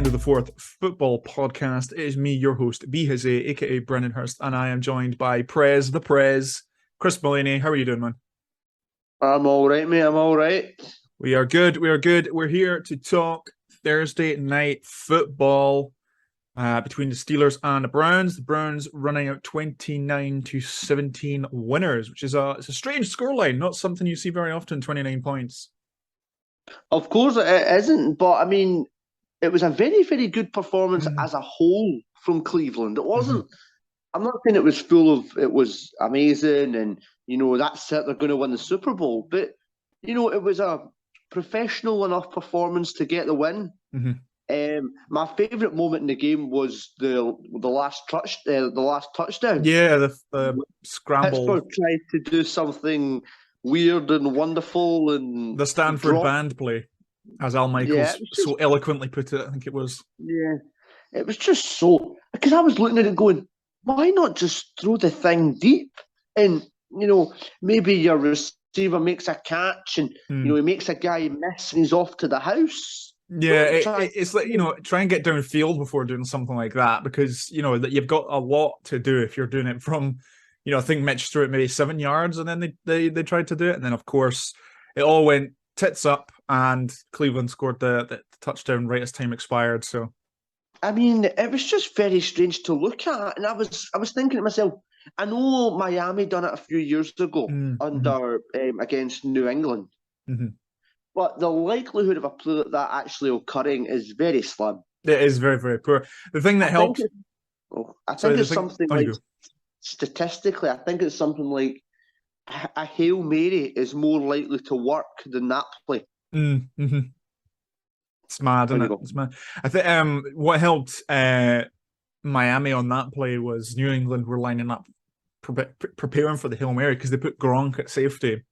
End of the Fourth Football Podcast. It is me, your host, B-Hizzy, aka Brendan Hurst, and I am joined by Prez, the Prez, Chris Mullaney. How are you doing, man? I'm all right, mate. I'm all right. We are good. We are good. We're here to talk Thursday night football between the Steelers and the Browns. The Browns running out 29-17 winners, which is it's a strange scoreline, not something you see very often. 29 points. Of course, it isn't, but I mean, it was a very, very good performance as a whole from Cleveland. It wasn't. I'm not saying it was full of. It was amazing, and that's it. They're going to win the Super Bowl, but it was a professional enough performance to get the win. My favourite moment in the game was the last touchdown. Yeah, the scramble. Pittsburgh tried to do something weird and wonderful, and the Stanford band play, as Al Michaels so eloquently put it. I think it was. Yeah, it was just so, because I was looking at it going, why not just throw the thing deep? And maybe your receiver makes a catch, and he makes a guy miss, and he's off to the house. Yeah, it's like, try and get downfield before doing something like that, because that you've got a lot to do if you're doing it from, I think Mitch threw it maybe 7 yards, and then they tried to do it, and then of course it all went tits up, and Cleveland scored the touchdown right as time expired. So, I mean, it was just very strange to look at, and I was thinking to myself, I know Miami done it a few years ago against New England, but the likelihood of a play like that actually occurring is very slim. It is very, very poor. The thing that helps, statistically, I think it's something like a Hail Mary is more likely to work than that play. It's mad, isn't it? It's mad. I think what helped Miami on that play was New England were lining up, preparing for the Hail Mary, because they put Gronk at safety.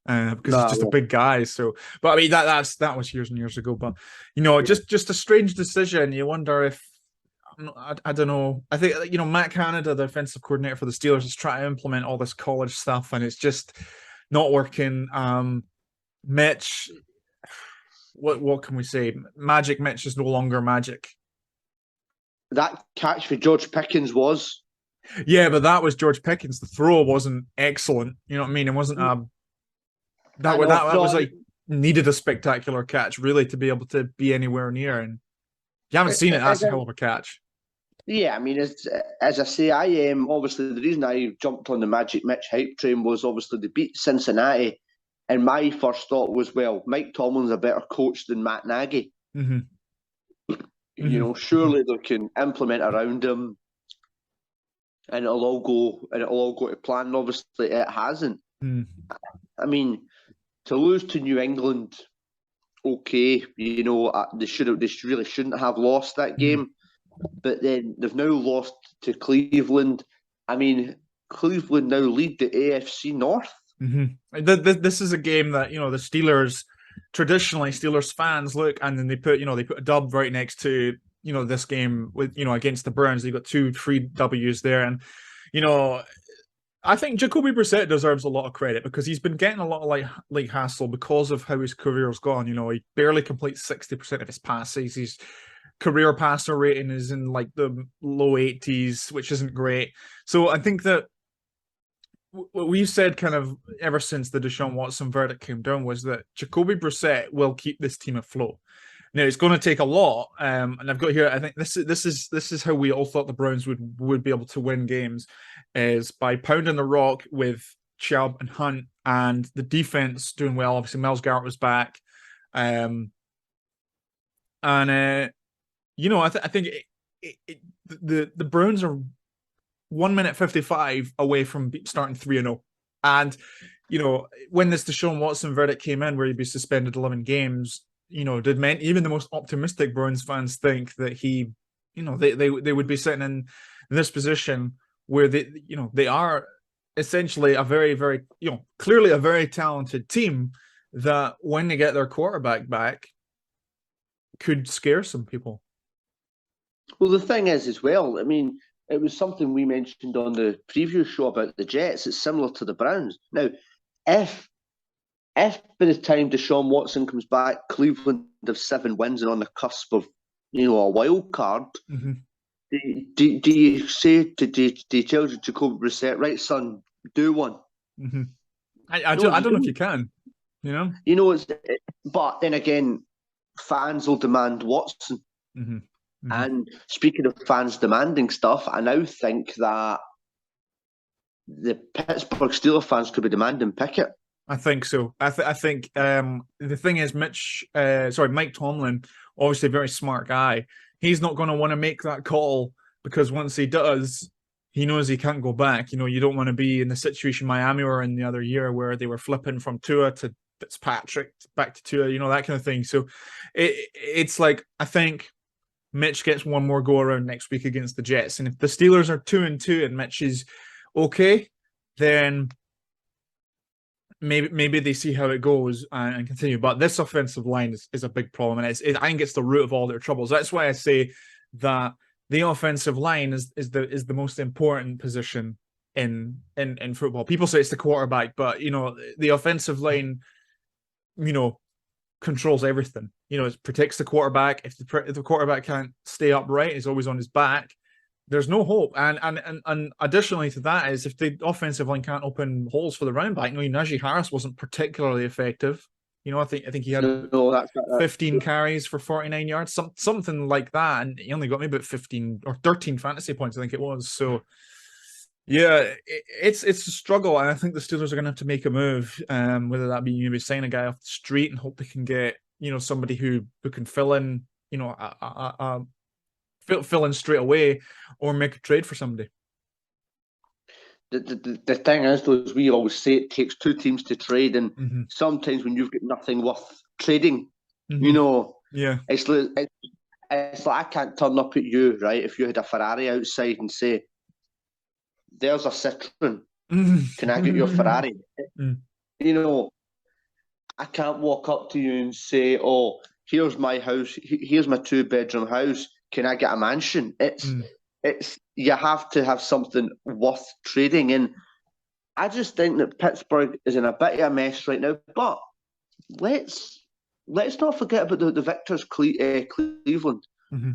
Because he's just a big guy. So, but I mean that was years and years ago. But just a strange decision. You wonder if I don't know. I think Matt Canada, the offensive coordinator for the Steelers, is trying to implement all this college stuff, and it's just not working. Mitch, what can we say? Magic Mitch is no longer magic. That catch for George Pickens was. Yeah, but that was George Pickens. The throw wasn't excellent. You know what I mean? It wasn't that was like needed a spectacular catch really to be able to be anywhere near, and you haven't seen it. That's a hell of a catch. Yeah, I mean, as I say, I am obviously the reason I jumped on the Magic Mitch hype train was obviously they beat Cincinnati, and my first thought was, well, Mike Tomlin's a better coach than Matt Nagy. Surely they can implement around him, and it'll all go to plan. And obviously, it hasn't. I mean, to lose to New England, okay, they really shouldn't have lost that game, but then they've now lost to Cleveland. I mean, Cleveland now lead the AFC North. This is a game that the Steelers, traditionally Steelers fans look, and then they put a dub right next to this game with against the Browns. They got 2-3 W's there, and I think Jacoby Brissett deserves a lot of credit because he's been getting a lot of like hassle because of how his career's gone. He barely completes 60% of his passes. His career passer rating is in like the low 80s, which isn't great. So I think that what we've said kind of ever since the Deshaun Watson verdict came down was that Jacoby Brissett will keep this team afloat. Now it's going to take a lot, and I've got here. I think this is how we all thought the Browns would be able to win games, is by pounding the rock with Chubb and Hunt, and the defense doing well. Obviously, Myles Garrett was back, I think the Browns are 1 minute 55 away from starting 3-0, and when this Deshaun Watson verdict came in, where he'd be suspended 11 games. Even the most optimistic Browns fans think that they would be sitting in this position where they are essentially a very, very, clearly a very talented team that when they get their quarterback back could scare some people. Well, the thing is as well, I mean, it was something we mentioned on the preview show about the Jets. It's similar to the Browns. Now, if by the time Deshaun Watson comes back, Cleveland have 7 wins and on the cusp of a wild card. Mm-hmm. Do you say do you tell Jacoby Brissett, right, son, do one? Mm-hmm. I No, don't know if you can. But then again, fans will demand Watson. Mm-hmm. Mm-hmm. And speaking of fans demanding stuff, I now think that the Pittsburgh Steelers fans could be demanding Pickett. I think so. I think the thing is, Mike Tomlin, obviously a very smart guy. He's not going to want to make that call because once he does, he knows he can't go back. You don't want to be in the situation Miami were in the other year where they were flipping from Tua to Fitzpatrick back to Tua, that kind of thing. So it's like, I think Mitch gets one more go around next week against the Jets, and if the Steelers are 2-2 and Mitch is okay, then maybe they see how it goes and continue. But this offensive line is a big problem, and I think it's the root of all their troubles. That's why I say that the offensive line is the most important position in football. People say it's the quarterback, but the offensive line, controls everything. It protects the quarterback. If the quarterback can't stay upright, he's always on his back, there's no hope. And additionally to that is if the offensive line can't open holes for the running back. Najee Harris wasn't particularly effective. I think he had 15 carries for 49 yards, something like that, and he only got maybe about 15 or 13 fantasy points, I think it was. So yeah, it's a struggle, and I think the Steelers are going to have to make a move, whether that be maybe sign a guy off the street and hope they can get somebody who can fill in, fill in straight away, or make a trade for somebody. The thing is, though, as we always say, it takes two teams to trade, and sometimes when you've got nothing worth trading, yeah, it's like I can't turn up at you, right? If you had a Ferrari outside and say, "There's a Citroen, can I get your Ferrari?" I can't walk up to you and say, "Oh, here's my house. Here's my 2-bedroom house. Can I get a mansion?" It's you have to have something worth trading, and I just think that Pittsburgh is in a bit of a mess right now. But let's not forget about the victors, Cleveland.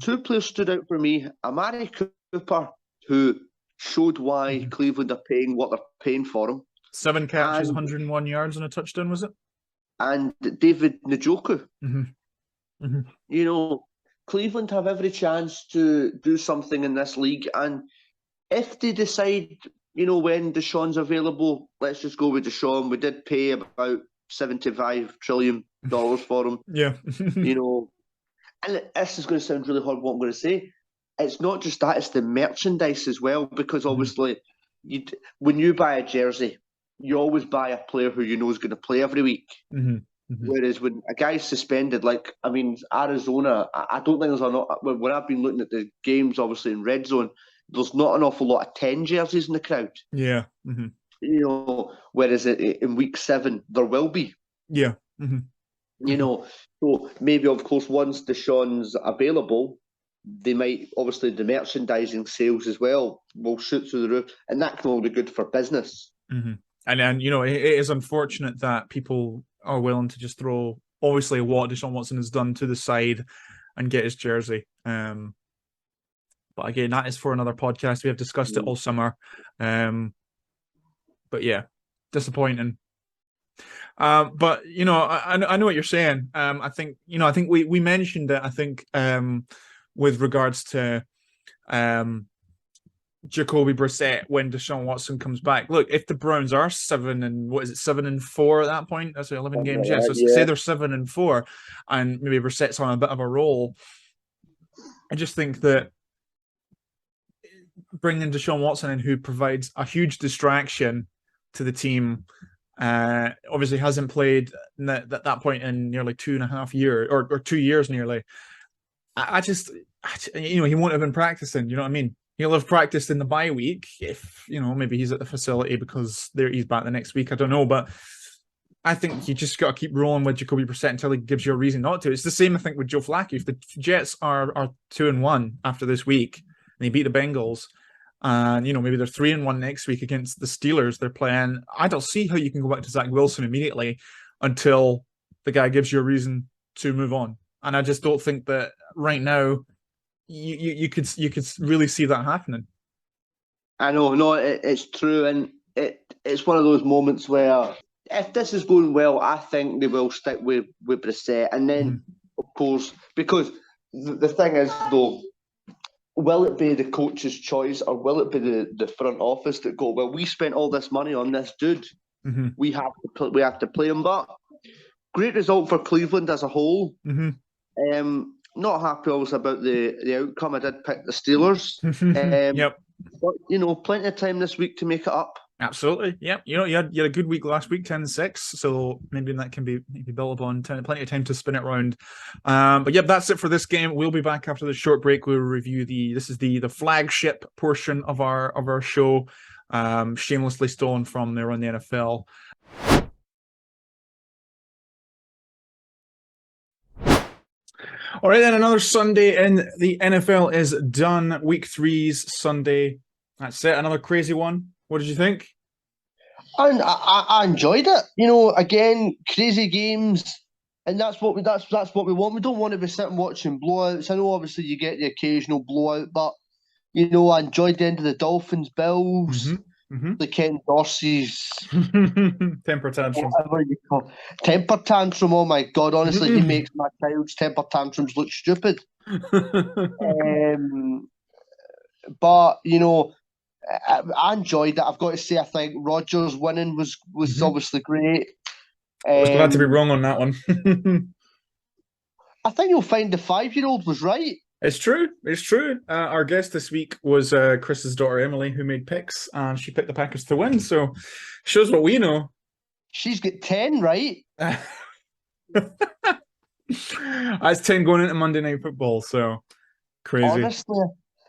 Two players stood out for me: Amari Cooper, who showed why Cleveland are paying what they're paying for him. 7 catches, 101 yards and a touchdown, was it? And David Njoku. Cleveland have every chance to do something in this league, and if they decide, when Deshaun's available, let's just go with Deshaun. We did pay about $75 trillion for him. Yeah. And this is going to sound really hard, what I'm going to say. It's not just that, it's the merchandise as well, because obviously when you buy a jersey, you always buy a player who you know is going to play every week. Whereas when a guy's suspended, Arizona, I don't think when I've been looking at the games, obviously in Red Zone, there's not an awful lot of 10 jerseys in the crowd. Yeah. Whereas in week 7, there will be. Yeah. So maybe, of course, once Deshaun's available, they might, obviously, the merchandising sales as well will shoot through the roof, and that can all be good for business. And it is unfortunate that people are willing to just throw, obviously, what Deshaun Watson has done to the side and get his jersey. But again, that is for another podcast. We have discussed it all summer. But yeah, disappointing. But I know what you're saying. I think we mentioned it. I think with regards to Jacoby Brissett when Deshaun Watson comes back. Look, if the Browns are 7-4 at that point? That's 11 games. Yeah. So say they're 7-4, and maybe Brissett's on a bit of a roll. I just think that bringing Deshaun Watson in, who provides a huge distraction to the team, obviously hasn't played at that point in nearly 2.5 years or 2 years nearly. He won't have been practicing. You know what I mean? He'll have practiced in the bye week if, maybe he's at the facility because he's back the next week. I don't know. But I think you just got to keep rolling with Jacoby Brissett until he gives you a reason not to. It's the same, I think, with Joe Flacco. If the Jets are 2-1 after this week and they beat the Bengals, and, maybe they're 3-1 next week against the Steelers they're playing, I don't see how you can go back to Zach Wilson immediately until the guy gives you a reason to move on. And I just don't think that right now you could really see that happening. I know, no, it's true, and it's one of those moments where if this is going well, I think they will stick with Brissett, and then of course because the thing is though, will it be the coach's choice or will it be the front office that go, well, we spent all this money on this dude, we have to play him, but great result for Cleveland as a whole. Not happy obviously about the outcome. I did pick the Steelers. Yep. But, you know, plenty of time this week to make it up. Absolutely. Yep. You know, you had a good week last week, 10-6. So maybe that can be built upon. Plenty of time to spin it around. But yep, that's it for this game. We'll be back after the short break. We'll review this is the flagship portion of our show. Shamelessly stolen from there on the NFL. All right, then another Sunday in the NFL is done. Week 3's Sunday. That's it. Another crazy one. What did you think? I enjoyed it. You know, again, crazy games, and that's what we want. We don't want to be sitting watching blowouts. I know obviously you get the occasional blowout, but you know, I enjoyed the end of the Dolphins Bills. The Ken Dorsey's temper tantrum. Temper tantrum. Oh my God! Honestly, he makes my child's temper tantrums look stupid. But you know, I enjoyed it. I've got to say, I think Rodgers winning was obviously great. I was glad to be wrong on that one. I think you'll find the 5-year-old was right. It's true. It's true. Our guest this week was Chris's daughter, Emily, who made picks, and she picked the Packers to win. So shows what we know. She's got 10 right. That's 10 going into Monday Night Football. So crazy. Honestly.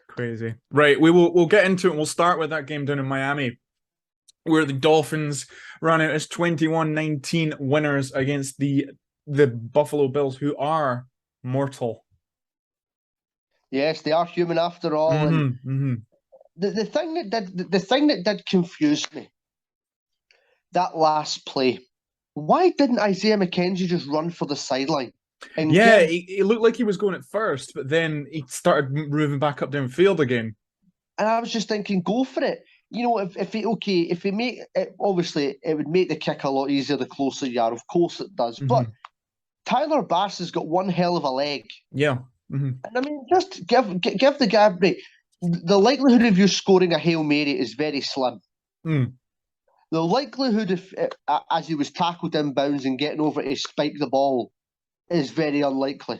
Crazy. Right. We'll get into it. We'll start with that game down in Miami, where the Dolphins ran out as 21-19 winners against the Buffalo Bills, who are mortal. Yes, they are human after all. And the thing that did confuse me, that last play, why didn't Isaiah McKenzie just run for the sideline? And yeah, he looked like he was going at first, but then he started moving back up downfield again. And I was just thinking, go for it. You know, if he make it, obviously it would make the kick a lot easier the closer you are. Of course it does. But Tyler Bass has got one hell of a leg. Yeah. And I mean, just give the guy a break. The likelihood of you scoring a Hail Mary is very slim. The likelihood of, as he was tackled inbounds and getting over to spike the ball, is very unlikely.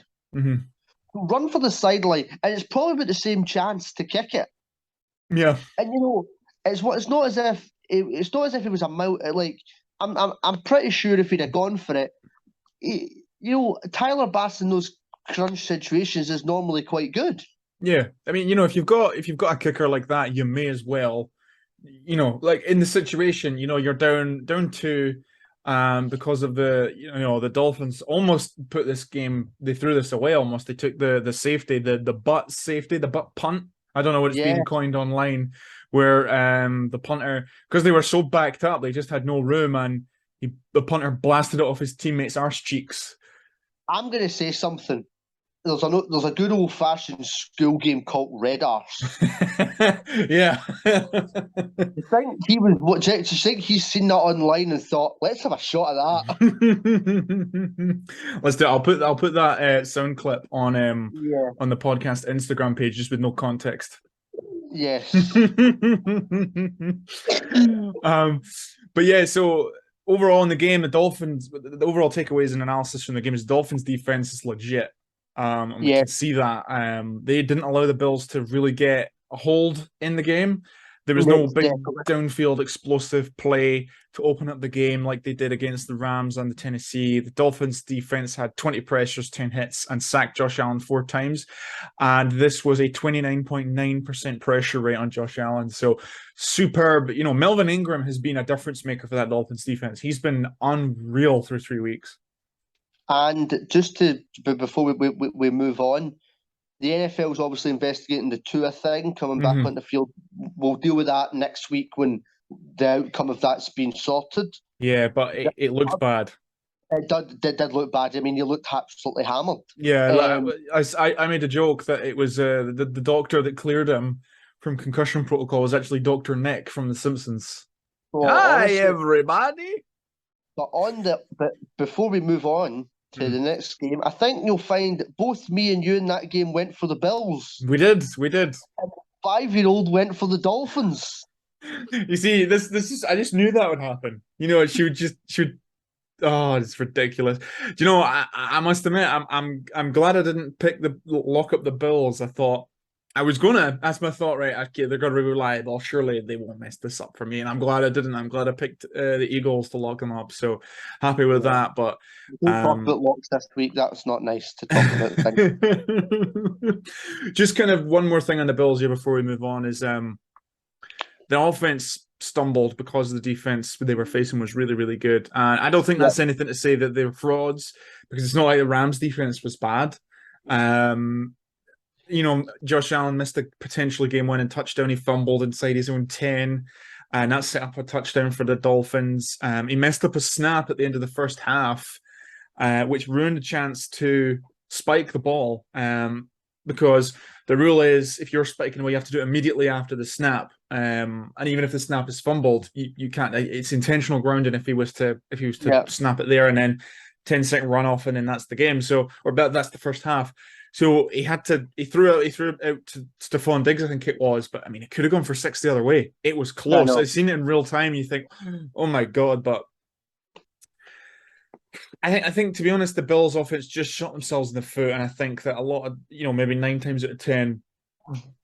Run for the sideline, and it's probably about the same chance to kick it. Yeah, and you know, it's not as if it was a mile. Like I'm pretty sure if he'd have gone for it, you know, Tyler Bass in those crunch situations is normally quite good. Yeah, I mean, you know, if you've got a kicker like that, you may as well, you know, like in the situation, you know, you're down to. Because of the Dolphins almost put this game, they threw this away almost. They took the safety, the butt punt. I don't know what it's been coined online, where the punter, because they were so backed up, they just had no room, and the punter blasted it off his teammates' arse cheeks. I'm going to say something. There's a good old fashioned school game called Red Arse. Yeah. I think he's seen that online and thought, let's have a shot at that. Let's do it. I'll put that sound clip on the podcast Instagram page, just with no context. Yes. But yeah, so overall in the game, the overall takeaways and analysis from the game is Dolphins defense is legit. And we can see that they didn't allow the Bills to really get a hold in the game. There was no big downfield explosive play to open up the game like they did against the Rams and the Tennessee. The Dolphins defense had 20 pressures, 10 hits, and sacked Josh Allen 4 times. And this was a 29.9% pressure rate on Josh Allen. So superb. You know, Melvin Ingram has been a difference maker for that Dolphins defense. He's been unreal through 3 weeks. And before we move on, the NFL is obviously investigating the Tua thing coming back on the field. We'll deal with that next week when the outcome of that's been sorted. Yeah, but it looks bad. It did look bad. I mean, you looked absolutely hammered. Yeah, Um, I made a joke that it was the doctor that cleared him from concussion protocol was actually Dr. Nick from The Simpsons. well, Hi, honestly, everybody. but before we move on to Mm. the next game, I think you'll find that both me and you in that game went for the Bills. We did. 5-year-old went for the Dolphins. You see, this is I just knew that would happen. You know, she would. Oh, it's ridiculous. Do you know? I must admit, I'm glad I didn't pick the lock up the Bills. I thought I was gonna. That's my thought. Right? Okay, they're gonna be reliable. Surely they won't mess this up for me. And I'm glad I didn't. I'm glad I picked the Eagles to lock them up. So happy with Yeah. that. But Don't talk about locks this week. That's not nice to talk about things. just kind of one more thing on the Bills here before we move on is the offense stumbled because the defense they were facing was really, really good. And I don't think Yeah. that's anything to say that they were frauds because it's not like the Rams defense was bad. Um, Josh Allen missed a potentially game-winning touchdown. He fumbled inside his own 10, and that set up a touchdown for the Dolphins. He messed up a snap at the end of the first half, which ruined a chance to spike the ball. Because the rule is if you're spiking away, you have to do it immediately after the snap. And even if the snap is fumbled, you can't. It's intentional grounding if he was to snap it there and then 10-second runoff and then that's the game. So that's the first half. So he threw it out to Stephon Diggs, I think it was, but I mean it could have gone for 6 the other way. It was close. I've seen it in real time. You think, oh my God, but I think to be honest, the Bills offense just shot themselves in the foot, and I think that a lot of maybe 9 times out of 10,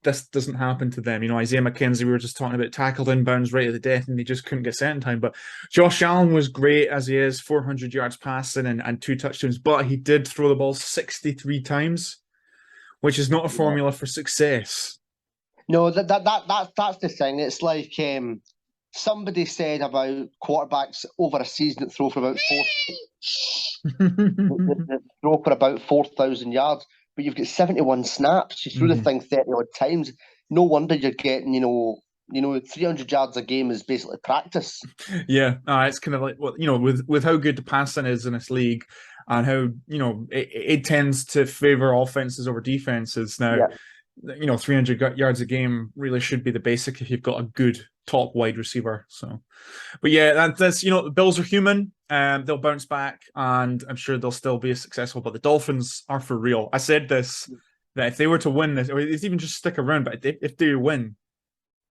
this doesn't happen to them. Isaiah McKenzie, we were just talking about, tackled inbounds right at the death, and they just couldn't get set in time. But Josh Allen was great as he is, 400 yards passing and 2 touchdowns, but he did throw the ball 63 times, which is not a formula for success. No, that's the thing. It's like somebody said about quarterbacks over a season that throw for about that throw for about 4,000 yards, but you've got 71 snaps. You threw the thing 30 odd times. No wonder you're getting 300 yards a game is basically practice. Yeah, it's kind of like with how good the passing is in this league, and how it tends to favor offenses over defenses now. Yeah. 300 yards a game really should be the basic if you've got a good top wide receiver. So, but yeah, that's the Bills are human. They'll bounce back, and I'm sure they'll still be successful. But the Dolphins are for real. I said this, that if they were to win this, or even just stick around, but if they win,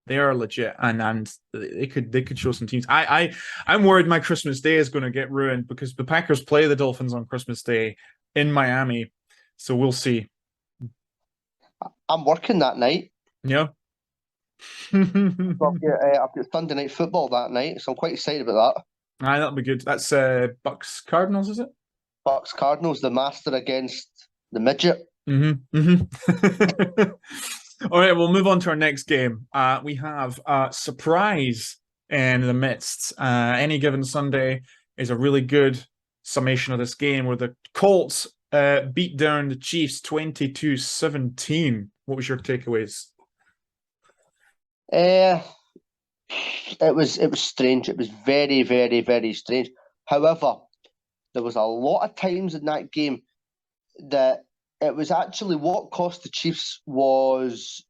they are legit, and they could show some teams. I'm worried my Christmas Day is going to get ruined because the Packers play the Dolphins on Christmas Day in Miami, so we'll see. I'm working that night. Yeah. I've got Sunday night football that night, so I'm quite excited about that. That'll be good. That's Bucks Cardinals, is it? Bucks Cardinals, the master against the midget. All right, we'll move on to our next game. We have a surprise in the midst. Any given Sunday is a really good summation of this game where the Colts beat down the Chiefs 22-17. What was your takeaways? It was strange. It was very, very, very strange. However, there was a lot of times in that game that it was actually what cost the Chiefs was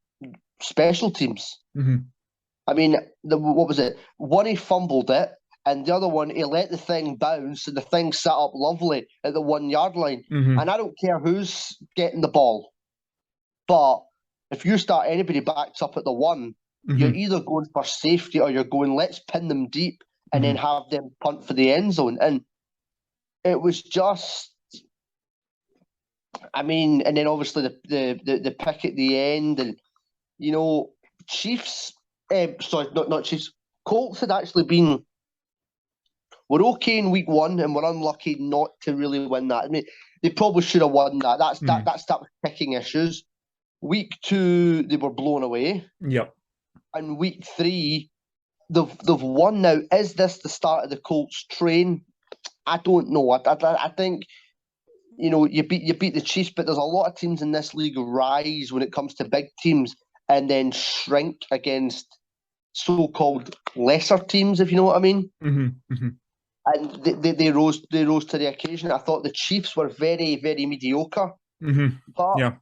special teams. I mean, what was it? One, he fumbled it, and the other one, he let the thing bounce, and the thing sat up lovely at the 1 yard line. And I don't care who's getting the ball, but if you start anybody backed up at the 1, you're either going for safety or you're going, let's pin them deep and then have them punt for the end zone. And it was just, I mean, and then obviously the pick at the end, and Chiefs, sorry, not Chiefs, Colts had actually been, we're okay in week 1 and we're unlucky not to really win that. I mean, they probably should have won that. That's picking issues. Week 2, they were blown away. Yep. And week 3, they've won now. Is this the start of the Colts train? I don't know. I think you beat the Chiefs, but there's a lot of teams in this league rise when it comes to big teams and then shrink against so-called lesser teams, if you know what I mean. and they rose to the occasion. I thought the Chiefs were very, very mediocre. But Yeah.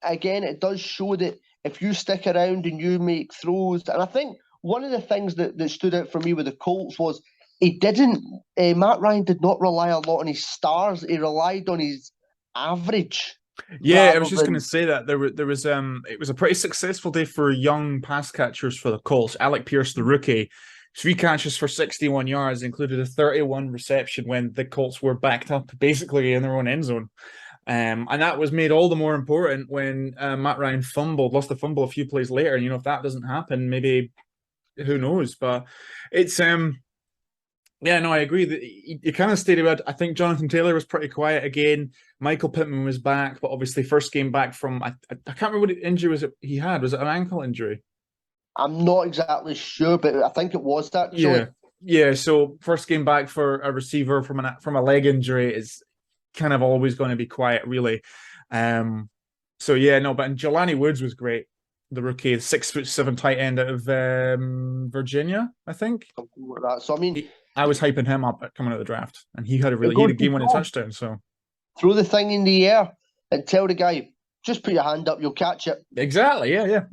again, it does show that if you stick around and you make throws, and I think one of the things that stood out for me with the Colts was Matt Ryan did not rely a lot on his stars. He relied on his average. Yeah, I was just going to say that there was it was a pretty successful day for young pass catchers for the Colts. Alec Pierce, the rookie, 3 catches for 61 yards, included a 31 reception when the Colts were backed up basically in their own end zone. And that was made all the more important when Matt Ryan lost the fumble a few plays later. And, if that doesn't happen, maybe who knows? But it's yeah, no, I agree that you kind of stayed about. I think Jonathan Taylor was pretty quiet again. Michael Pittman was back, but obviously first game back from I can't remember what injury was he had. Was it an ankle injury? I'm not exactly sure, but I think it was that. Yeah. So first game back for a receiver from a leg injury is kind of always going to be quiet, really. So yeah, no, but Jelani Woods was great. The rookie, 6'7" tight end out of Virginia, I think. Something like that. So I mean, I was hyping him up coming out of the draft, and he had a game-winning touchdown. So throw the thing in the air and tell the guy, just put your hand up, you'll catch it. Exactly. Yeah.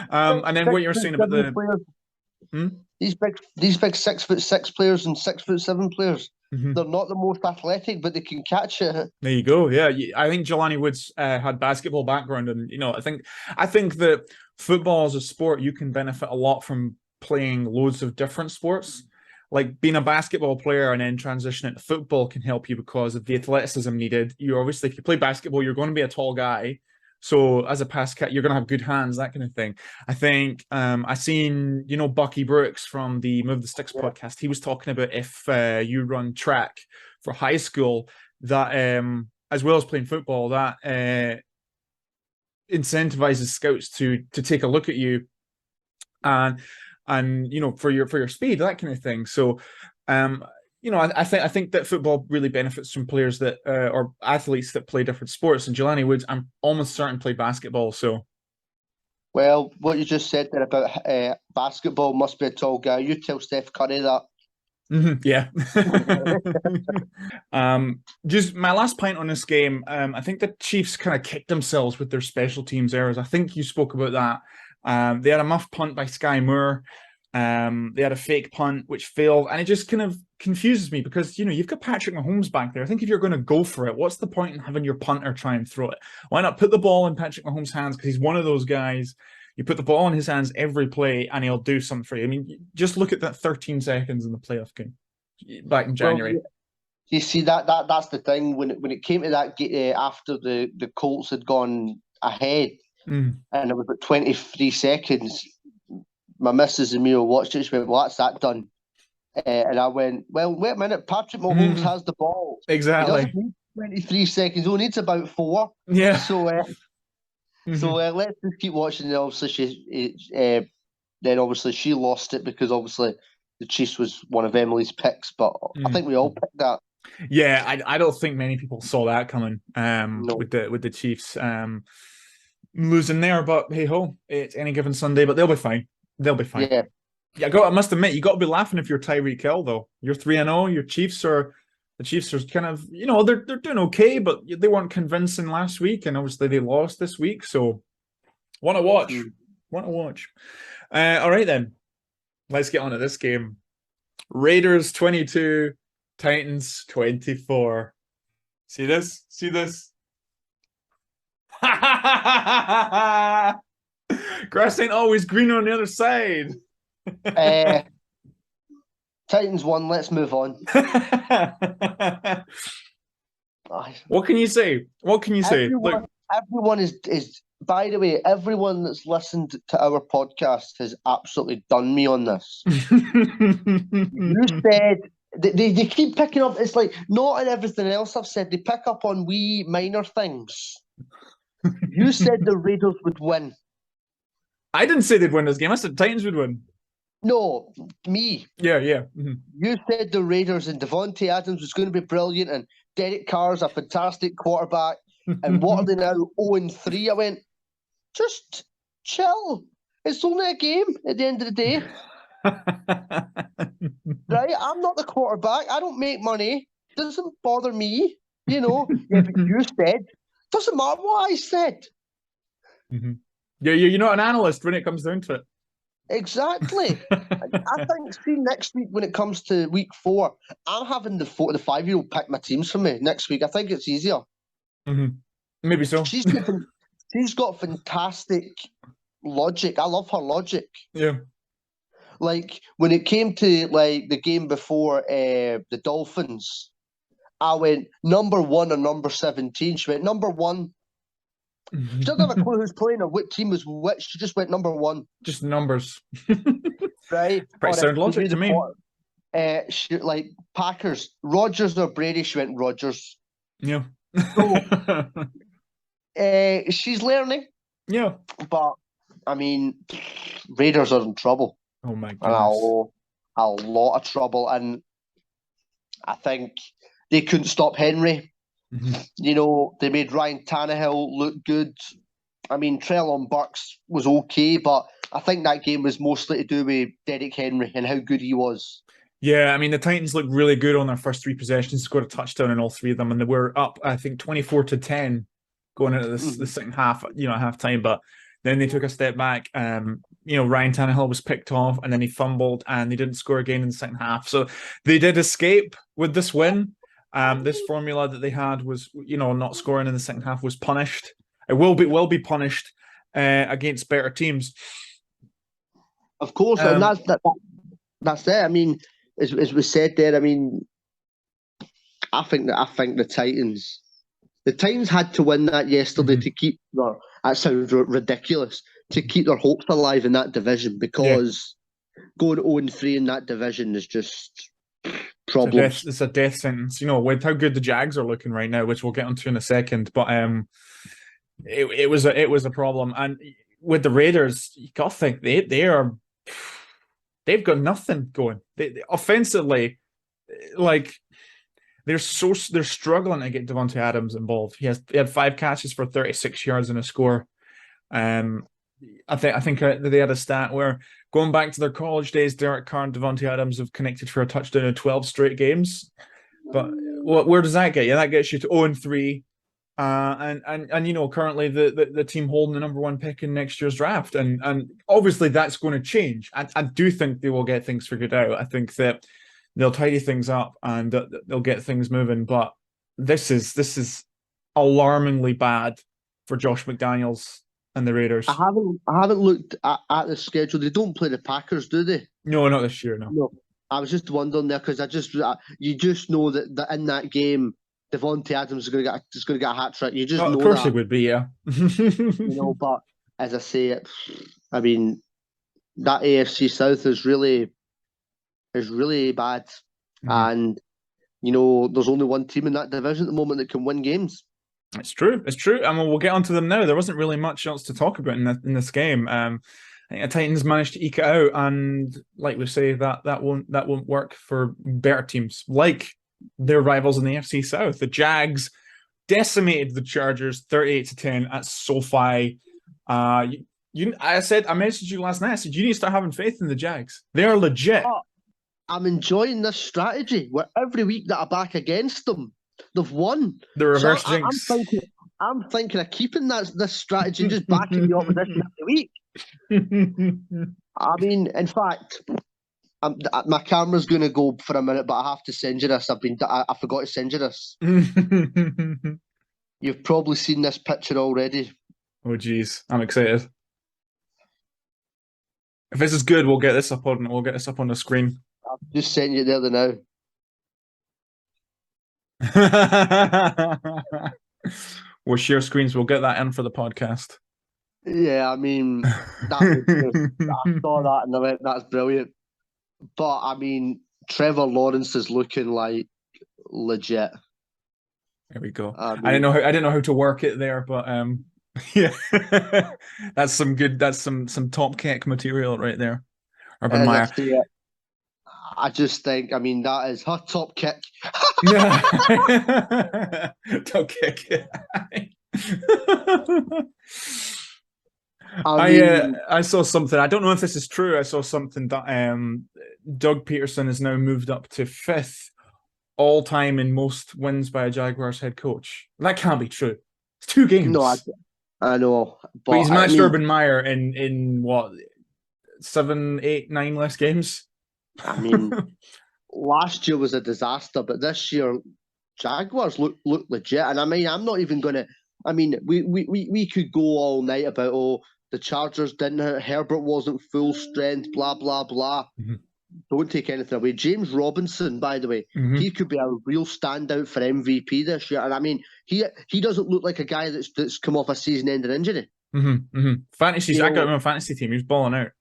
And then what you were saying about these big 6'6" players and 6'7" players. They're not the most athletic, but they can catch it. There you go. Yeah, I think Jelani Woods had basketball background, and I think that football as a sport, you can benefit a lot from playing loads of different sports. Like being a basketball player and then transitioning to football can help you because of the athleticism needed. You obviously, if you play basketball, you're going to be a tall guy. So as a pass cat, you're going to have good hands, that kind of thing. I think I seen, Bucky Brooks from the Move the Sticks podcast. He was talking about if you run track for high school, that as well as playing football, that incentivizes scouts to take a look at you and for your speed, that kind of thing. So I think that football really benefits from players that or athletes that play different sports. And Jelani Woods, I'm almost certain played basketball. So, well, what you just said there about basketball must be a tall guy. You tell Steph Curry that. Yeah. Just my last point on this game. I think the Chiefs kind of kicked themselves with their special teams errors. I think you spoke about that. They had a muff punt by Sky Moore. They had a fake punt which failed, and it just kind of confuses me because you've got Patrick Mahomes back there. I think if you're going to go for it, what's the point in having your punter try and throw it? Why not put the ball in Patrick Mahomes' hands? Because he's one of those guys. You put the ball in his hands every play, and he'll do something for you. I mean, just look at that 13 seconds in the playoff game back in January. Well, you see that's the thing when it came to that after the Colts had gone ahead, and it was about 23 seconds. My missus and me watched it. She went, "Well, that's that done." And I went, "Well, wait a minute. Patrick Mahomes has the ball. Exactly. He doesn't need 23 seconds. He only needs about 4. Yeah. So, let's just keep watching. And obviously, then obviously she lost it because obviously the Chiefs was one of Emily's picks. But I think we all picked that. Yeah, I don't think many people saw that coming. With the Chiefs losing there, but hey ho, it's any given Sunday. But they'll be fine. They'll be fine. Yeah, I must admit, you got to be laughing if you're Tyreek Hill, though. You're 3-0. Your Chiefs are kind of, they're doing okay, but they weren't convincing last week, and obviously they lost this week. So, want to watch. All right then, let's get on to this game. Raiders 22, Titans 24. See this? Grass ain't always green on the other side. Titans won. Let's move on. What can you say? Everyone is. By the way, everyone that's listened to our podcast has absolutely done me on this. You said they keep picking up. It's like not on everything else I've said. They pick up on wee minor things. You said the Raiders would win. I didn't say they'd win this game. I said Titans would win. No, me. Yeah. Mm-hmm. You said the Raiders and Devontae Adams was going to be brilliant and Derek Carr's a fantastic quarterback. And what are they now? 0-3. I went, just chill. It's only a game at the end of the day. Right? I'm not the quarterback. I don't make money. Doesn't bother me. Yeah, but you said. Doesn't matter what I said. Mm-hmm. You're not an analyst when it comes down to Exactly. I it. think, see, next week when it comes to week 4, I'm having the 5-year-old pick my teams for me next week. I think it's easier. Mm-hmm. Maybe so. She's got, she's got fantastic logic. I love her logic. Yeah. Like when it came to like the game before the Dolphins, I went number 1 or number 17. She went number 1. She doesn't have a clue who's playing or what team was which. She just went number 1. Just numbers. Right? Pretty Or if sound we logic do to the me. she, like Packers, Rodgers or Brady, she went Rodgers. Yeah. So she's learning, Yeah. but I mean, Raiders are in trouble, Oh my and goodness. a lot of trouble. And I think they couldn't stop Henry. Mm-hmm. They made Ryan Tannehill look good. I mean, Treylon Burks was okay, but I think that game was mostly to do with Derrick Henry and how good he was. Yeah, I mean the Titans looked really good on their first 3 possessions, scored a touchdown in all 3 of them, and they were up, I think, 24-10 going into the Mhm. second half, at half time. But then they took a step back. Ryan Tannehill was picked off, and then he fumbled, and they didn't score again in the second half. So they did escape with this win. This formula that they had was, not scoring in the second half was punished. It will be punished against better teams. Of course, and Um, that's it. I mean, as was said there, I mean, I think the Titans had to win that yesterday mhm. to keep their. That sounds ridiculous, to keep their hopes alive in that division, Yeah. because going 0-3 in that division is just It's a death. problems. It's a death sentence. With how good the Jags are looking right now, which we'll get onto in a second. But it was a problem, and with the Raiders, you got to think they've got nothing going. They offensively, like they're struggling to get Devontae Adams involved. He had 5 catches for 36 yards and a score. Um, I think they had a stat where going back to their college days, Derek Carr and Devontae Adams have connected for a touchdown in 12 straight games. But where does that get you? That gets you to 0-3. And currently the team holding the number 1 pick in next year's draft. And obviously that's going to change. I do think they will get things figured out. I think that they'll tidy things up and they'll get things moving. But this is alarmingly bad for Josh McDaniels and the Raiders. I haven't looked at the schedule. They don't play the Packers, do they? No, not this year, no. No. I was just wondering there because you just know that in that game, Devontae Adams is going to get a hat trick. You just Oh, of know course that, it would be, yeah. But as I say, I mean, that AFC South is really bad, Mhm. and there's only one team in that division at the moment that can win games. It's true. It's true. And we'll get onto them now. There wasn't really much else to talk about in this game. I think the Titans managed to eke it out, and like we say, that won't work for better teams like their rivals in the FC South. The Jags decimated the Chargers 38-10 at SoFi. I messaged you last night. I said you need to start having faith in the Jags. They are legit. But I'm enjoying this strategy where every week that I back against them, they've won. The So reverse I'm jinx. thinking, I'm thinking of keeping this strategy, and just backing the opposition every week. I mean, in fact, my camera's going to go for a minute, but I have to send you this. I forgot to send you this. You've probably seen this picture already. Oh geez, I'm excited. If this is good, we'll get this up on the screen. I've just sent you there now. We'll share screens. We'll get that in for the podcast. Yeah, I mean, that was just, I saw that and I went, that's brilliant. But I mean, Trevor Lawrence is looking like legit. There we go. I I didn't mean, know how to work it there, but yeah, that's some good. That's some top kick material right there. Urban as I Meyer. say, I just think, I mean, that is her top kick. Yeah, top kick. I mean, I saw something. I don't know if this is true. I saw something that Doug Peterson has now moved up to 5th all time in most wins by a Jaguars head coach. That can't be true. It's 2 no, games, I know, but but he's I matched mean, Urban Meyer in what 7, 8, 9 less games. I mean, last year was a disaster, but this year Jaguars look legit. And I mean, I'm not even gonna. I mean, we could go all night about the Chargers didn't Herbert wasn't full strength, blah blah blah. Mm-hmm. Don't take anything away. James Robinson, by the way, he could be a real standout for MVP this year. And I mean, he doesn't look like a guy that's come off a season-ending injury. Fantasy, I got him on a fantasy team. He was balling out.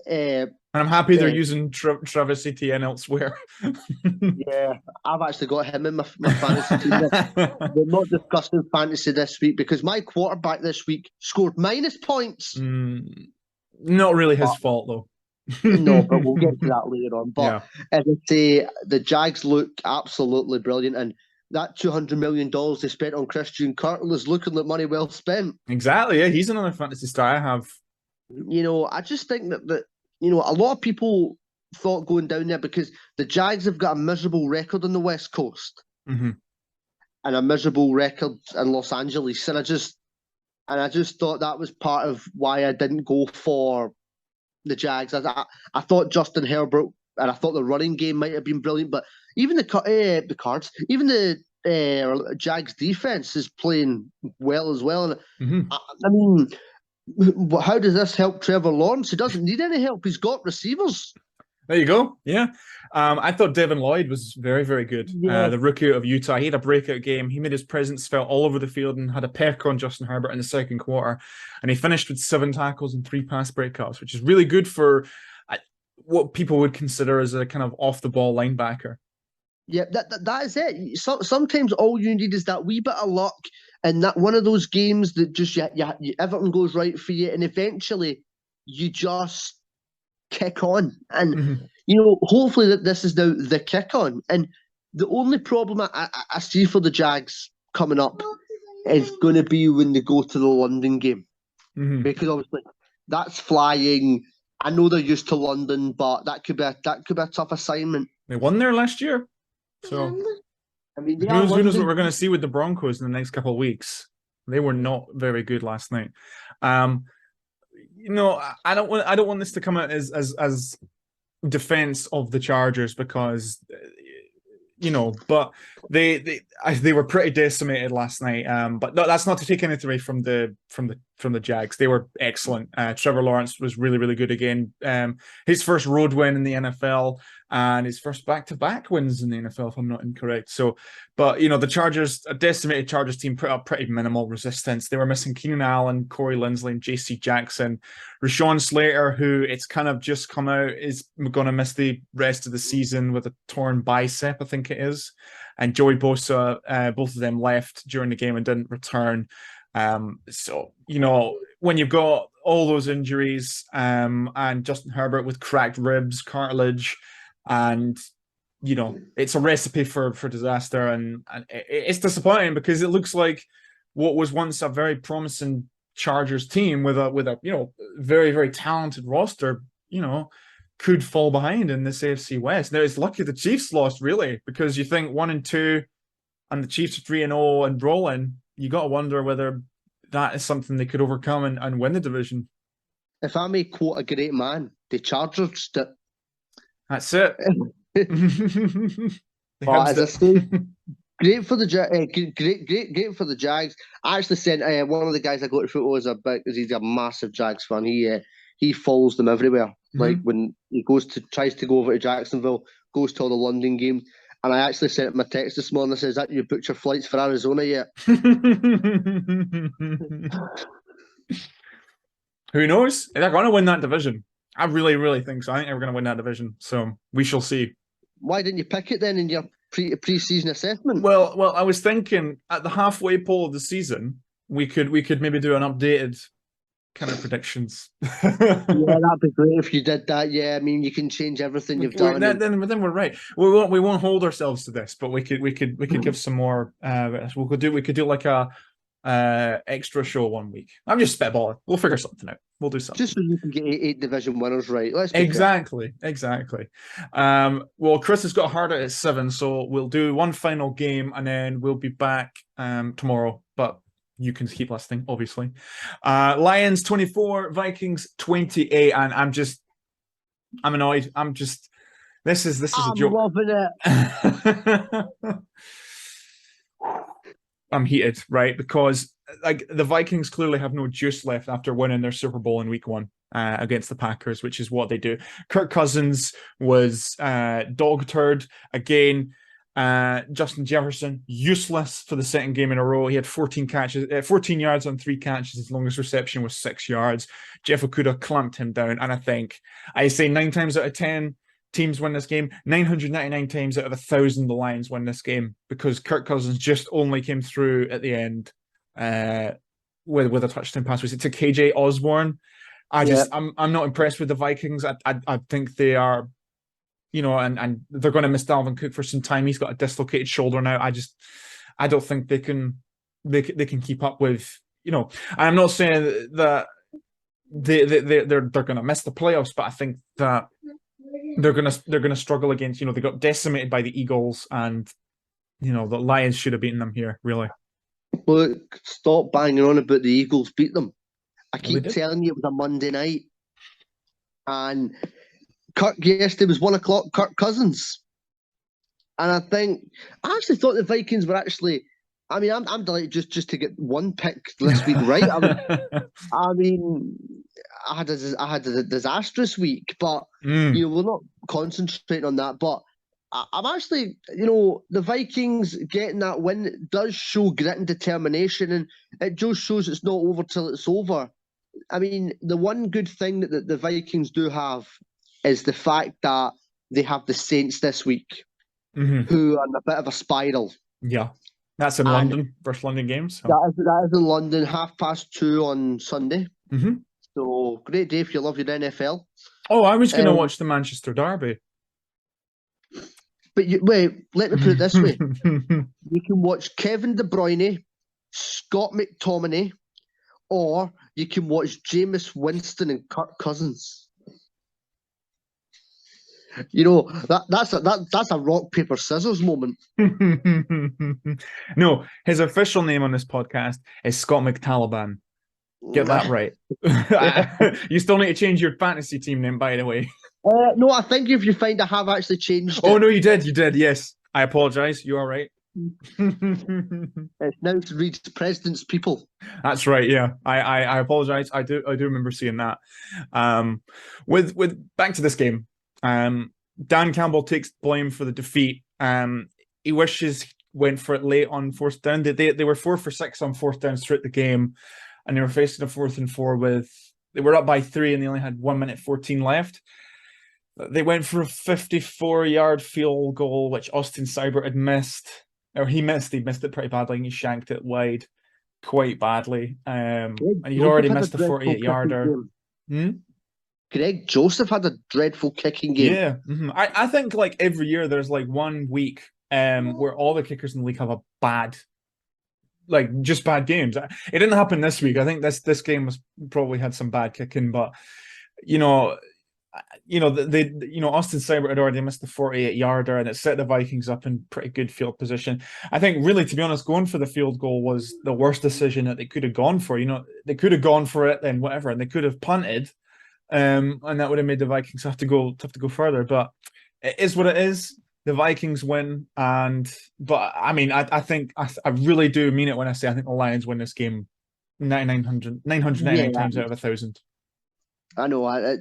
And I'm happy they're using Travis Etienne elsewhere. Yeah, I've actually got him in my fantasy team. We're not discussing fantasy this week because my quarterback this week scored minus points. Not really his fault, though. No, but we'll get to that later on. But as I say, the Jags look absolutely brilliant. And that $200 million they spent on Christian Kirtle is looking like money well spent. Exactly, yeah. He's another fantasy star I have. I just think that a lot of people thought going down there because the Jags have got a miserable record on the West Coast and a miserable record in Los Angeles, and I just thought that was part of why I didn't go for the Jags. I thought Justin Herbert and I thought the running game might have been brilliant, but even the Cards, even the Jags defense is playing well as well. And I mean, how does this help Trevor Lawrence? He doesn't need any help. He's got receivers. There you go. Yeah. I thought Devin Lloyd was very, very good. Yeah. The rookie of Utah. He had a breakout game. He made his presence felt all over the field and had a peck on Justin Herbert in the second quarter. And he finished with 7 tackles and 3 pass breakups, which is really good for what people would consider as a kind of off-the-ball linebacker. Yeah, that is it. Sometimes all you need is that wee bit of luck, and that one of those games that just everything goes right for you, and eventually you just kick on. And hopefully that this is now the kick on. And the only problem I see for the Jags coming up is going to be when they go to the London game, because obviously that's flying. I know they're used to London, but that could be a tough assignment. They won there last year. So, I mean, who knows what we're going to see with the Broncos in the next couple of weeks? They were not very good last night. I don't want this to come out as defense of the Chargers because but they were pretty decimated last night. But no, that's not to take anything away from the Jags. They were excellent. Trevor Lawrence was really, really good again. His first road win in the NFL and his first back-to-back wins in the NFL, if I'm not incorrect. So, but the Chargers, a decimated Chargers team, put up pretty minimal resistance. They were missing Keenan Allen, Corey Linsley, and J.C. Jackson. Rashawn Slater, who it's kind of just come out, is going to miss the rest of the season with a torn bicep, I think it is. And Joey Bosa, both of them left during the game and didn't return. So, when you've got all those injuries and Justin Herbert with cracked ribs, cartilage, and it's a recipe for disaster, and it's disappointing because it looks like what was once a very promising Chargers team with a very, very talented roster, could fall behind in this AFC West. Now it's lucky the Chiefs lost, really, because you think 1-2 and the Chiefs are 3-0 and rolling, you got to wonder whether that is something they could overcome and win the division. If I may quote a great man, the Chargers. That's it. As I say, great for the great for the Jags. I actually sent one of the guys I go to football he's a massive Jags fan. He follows them everywhere. Like when he tries to go over to Jacksonville, goes to all the London game. And I actually sent him a text this morning that says, "That you booked your flights for Arizona yet?" Who knows? They're going to win that division. I really, really think so. I think they're going to win that division. So we shall see. Why didn't you pick it then in your pre-season assessment? Well, I was thinking at the halfway point of the season, we could maybe do an updated kind of predictions. Yeah, that'd be great if you did that. Yeah, I mean, you can change everything you've done. Then we're right. We won't hold ourselves to this, but we could give some more. We could do like a extra show 1 week. I'm just spitballing. We'll figure something out. We'll do something. Just so you can get eight division winners right. Let's be exactly. Well, Chris has got hard at 7, so we'll do one final game and then we'll be back tomorrow. But you can keep listening, obviously. Lions 24, Vikings 28, and I'm annoyed. This is a joke. I'm loving it. I'm heated, right? Because like the Vikings clearly have no juice left after winning their Super Bowl in week 1 against the Packers, which is what they do. Kirk Cousins was dog turd again. Justin Jefferson, useless for the second game in a row. He had 14 yards on 3 catches. His longest reception was 6 yards. Jeff Okudah clamped him down. And I say 9 times out of 10, teams win this game. 999 times out of 1,000, the Lions win this game because Kirk Cousins just only came through at the end with a touchdown pass. Was it to KJ Osborne? I'm not impressed with the Vikings. I think they are, and they're going to miss Dalvin Cook for some time. He's got a dislocated shoulder now. I don't think they can keep up with, I'm not saying that they're going to miss the playoffs, but I think that they're gonna struggle against, they got decimated by the Eagles, and the Lions should have beaten them here, really. Look, stop banging on about the Eagles beat them. I keep telling you it was a Monday night, and yesterday was 1 o'clock. Kirk Cousins, and I actually thought the Vikings were actually. I mean, I'm delighted just to get one pick this week right. I had a disastrous week, but we're not concentrating on that. But I'm actually, the Vikings getting that win does show grit and determination, and it just shows it's not over till it's over. I mean, the one good thing that the Vikings do have is the fact that they have the Saints this week, who are in a bit of a spiral. Yeah. That's in London, first London game. So. That is in London, 2:30 on Sunday. So great day if you love your NFL. Oh, I was going to watch the Manchester Derby. But wait, let me put it this way. You can watch Kevin De Bruyne, Scott McTominay, or you can watch Jameis Winston and Kirk Cousins. That's a rock, paper, scissors moment. No, his official name on this podcast is Scott McTaliban. Get that right. You still need to change your fantasy team name, by the way. No, I think if you find I have actually changed it. Oh, no, you did, yes. I apologise. You are right. It's now to read President's People. That's right, yeah. I apologise. I do remember seeing that. With back to this game. Dan Campbell takes blame for the defeat. He wishes he went for it late on 4th down. They were 4 for 6 on 4th down throughout the game, and they were facing a 4th and 4 they were up by 3 and they only had 1 minute 14 left. They went for a 54-yard field goal, which Austin Seibert had missed. Or he missed it pretty badly, and he shanked it wide quite badly. And he'd already missed a 48-yarder. Greg Joseph had a dreadful kicking game. Yeah. I think like every year there's like 1 week where all the kickers in the league have a bad games. It didn't happen this week. I think this game was probably had some bad kicking, but Austin Seibert had already missed the 48-yarder, and it set the Vikings up in pretty good field position. I think really, to be honest, going for the field goal was the worst decision that they could have gone for. They could have gone for it, then whatever, and they could have punted. And that would have made the Vikings have to go further. But it is what it is. The Vikings win, but I mean, I think I really do mean it when I say I think the Lions win this game 999 times out of 1,000. I know. I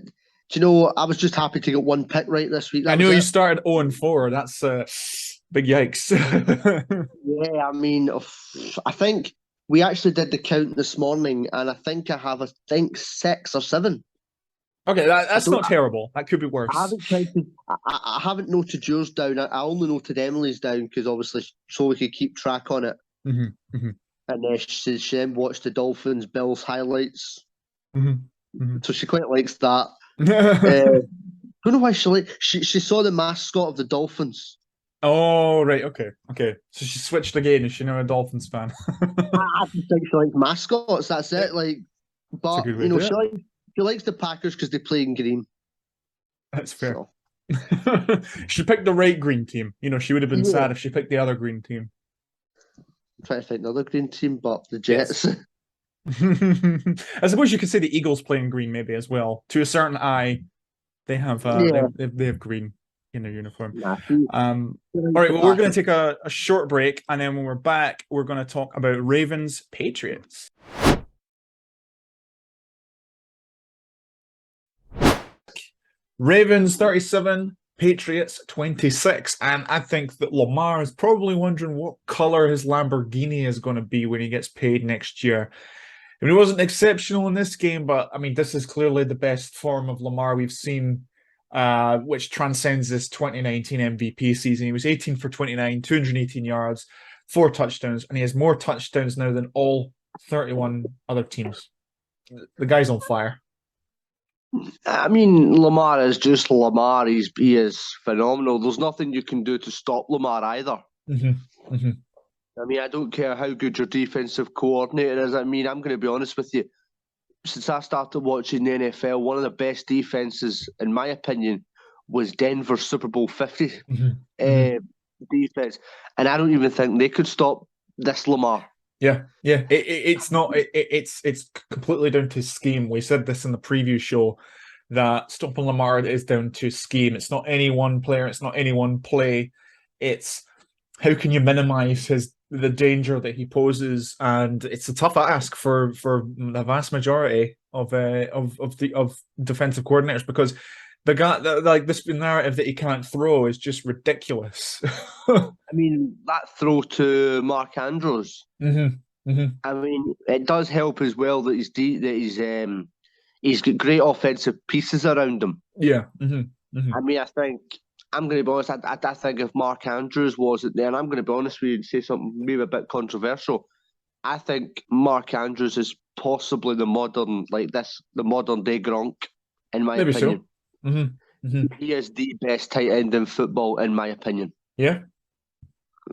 was just happy to get 1 pick right this week. I know you started 0-4. That's big yikes. Yeah, I mean, I think we actually did the count this morning, and I think I have 6 or 7. Okay, that's not terrible. That could be worse. I haven't noted yours down. I only noted Emily's down because obviously so we could keep track on it. And she then watched the Dolphins Bills highlights. So she quite likes that. Don't know why she saw the mascot of the Dolphins Oh, right. Okay. Okay. So she switched again. Is she now a Dolphins fan? I just think she likes mascots. That's Yeah, it. Like, it's a but good way to do it. she likes the Packers because they play in green. That's fair. So She picked the right green team. She would have been yeah, sad if she picked the other green team. I'm trying to find another green team, but the Yes. Jets. I suppose you could say the Eagles playing green maybe as well. To a certain eye, they have Yeah, they have green in their uniform. nah, Um, she likes all right, the well, we're going Packers. to take a short break, and then when we're back, we're going to talk about Ravens Patriots. Ravens 37, Patriots 26. And I think that Lamar is probably wondering what color his Lamborghini is going to be when he gets paid next year. I mean, he wasn't exceptional in this game, but I mean, this is clearly the best form of Lamar we've seen, which transcends this 2019 MVP season. He was 18 for 29, 218 yards, 4 touchdowns, and he has more touchdowns now than all 31 other teams. The guy's on fire. I mean, Lamar is just Lamar. He is phenomenal. There's nothing you can do to stop Lamar either. Mm-hmm. Mm-hmm. I mean, I don't care how good your defensive coordinator is. I mean, I'm going to be honest with you. Since I started watching the NFL, one of the best defenses, in my opinion, was Denver's Super Bowl 50 Mm-hmm. Mm-hmm. uh, defense, and I don't even think they could stop this Lamar. Yeah, yeah. It's not. It's completely down to scheme. We said this in the preview show that stopping Lamar is down to scheme. It's not any one player. It's not any one play. It's how can you minimize the danger that he poses, and it's a tough ask for the vast majority of defensive coordinators because the guy like this narrative that he can't throw is just ridiculous. I mean, that throw to Mark Andrews. Hmm. Hmm. I mean, it does help as well that he's got great offensive pieces around him. Yeah. Hmm. Hmm. I mean, I think I'm going to be honest. I think if Mark Andrews wasn't there, and I'm going to be honest with you and say something maybe a bit controversial, I think Mark Andrews is possibly the modern day Gronk, in my Maybe so. opinion. Hmm. Hmm. He is the best tight end in football, in my opinion. Yeah.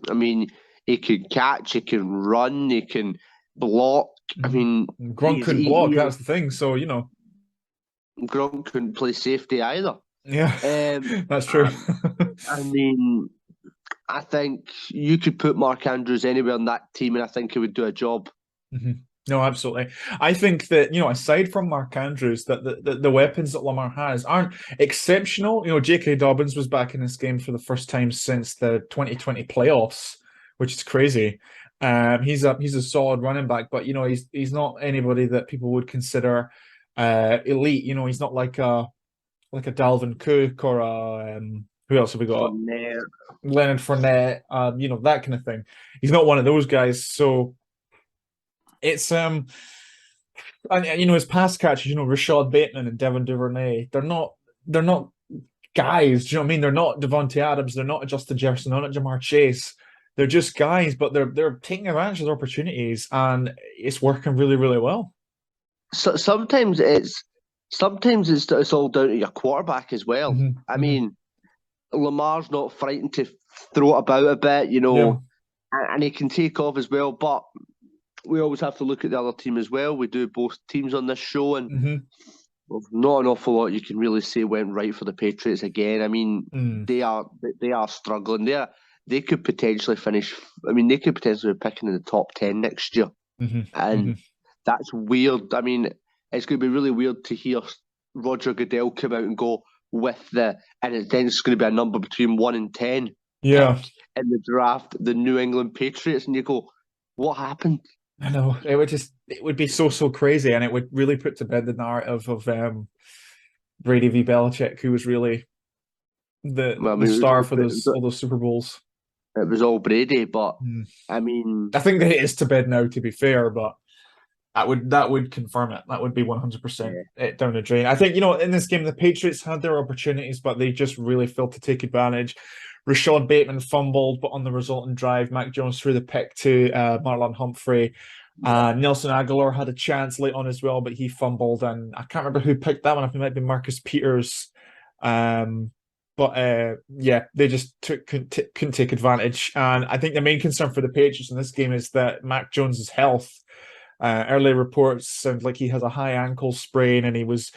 I mean, he can catch, he can run, he can block. I Hmm. mean, Grunt couldn't block. That's the thing. So Gronk couldn't play safety either. yeah, Um, that's true. I, I mean, I think you could put Mark Andrews anywhere on that team, and I think he would do a job. Hmm. No, absolutely. I think that, aside from Mark Andrews, that the weapons that Lamar has aren't exceptional. J.K. Dobbins was back in this game for the first time since the 2020 playoffs, which is crazy. He's a solid running back, but he's not anybody that people would consider elite. He's not like a Dalvin Cook or who else have we got? Fournette. Leonard Fournette, that kind of thing. He's not one of those guys. So it's and his pass catches, Rashad Bateman and Devin Duvernay, they're not guys. Do you know what I mean? They're not Devontae Adams, they're not Justin Jefferson, they're not Jamar Chase. They're just guys, but they're taking advantage of their opportunities, and it's working really, really well. So sometimes it's all down to your quarterback as well. Hmm. I Hmm. mean, Lamar's not frightened to throw it about a bit, Yeah. and he can take off as well. But we always have to look at the other team as well. We do both teams on this show, and Hmm. well, not an awful lot you can really say went right for the Patriots again. I mean, Mm. they are struggling. They could potentially finish. I mean, they could potentially be picking in the top 10 next year, Hmm. Hmm. and that's weird. I mean, it's going to be really weird to hear Roger Goodell come out and go and then it's going to be a number between 1 and 10. Pick Yeah. in the draft the New England Patriots, and you go, what happened? I know it would be so crazy, and it would really put to bed the narrative of Brady v Belichick, who was really Well, I the mean, star for those all those Super Bowls. it was all Brady, but Hmm. I mean, I think that it is to bed now, to be fair, but that would confirm it. That would be 100% yeah. it down the drain. I think in this game the Patriots had their opportunities, but they just really failed to take advantage. Rashad Bateman fumbled, but on the resulting drive, Mac Jones threw the pick to Marlon Humphrey. Nelson Aguilar had a chance late on as well, but he fumbled, and I can't remember who picked that one up. It might be Marcus Peters. Um, But yeah, they just couldn't take advantage. And I think the main concern for the Patriots in this game is that Mac Jones's health. Early reports sound like he has a high ankle sprain, and he was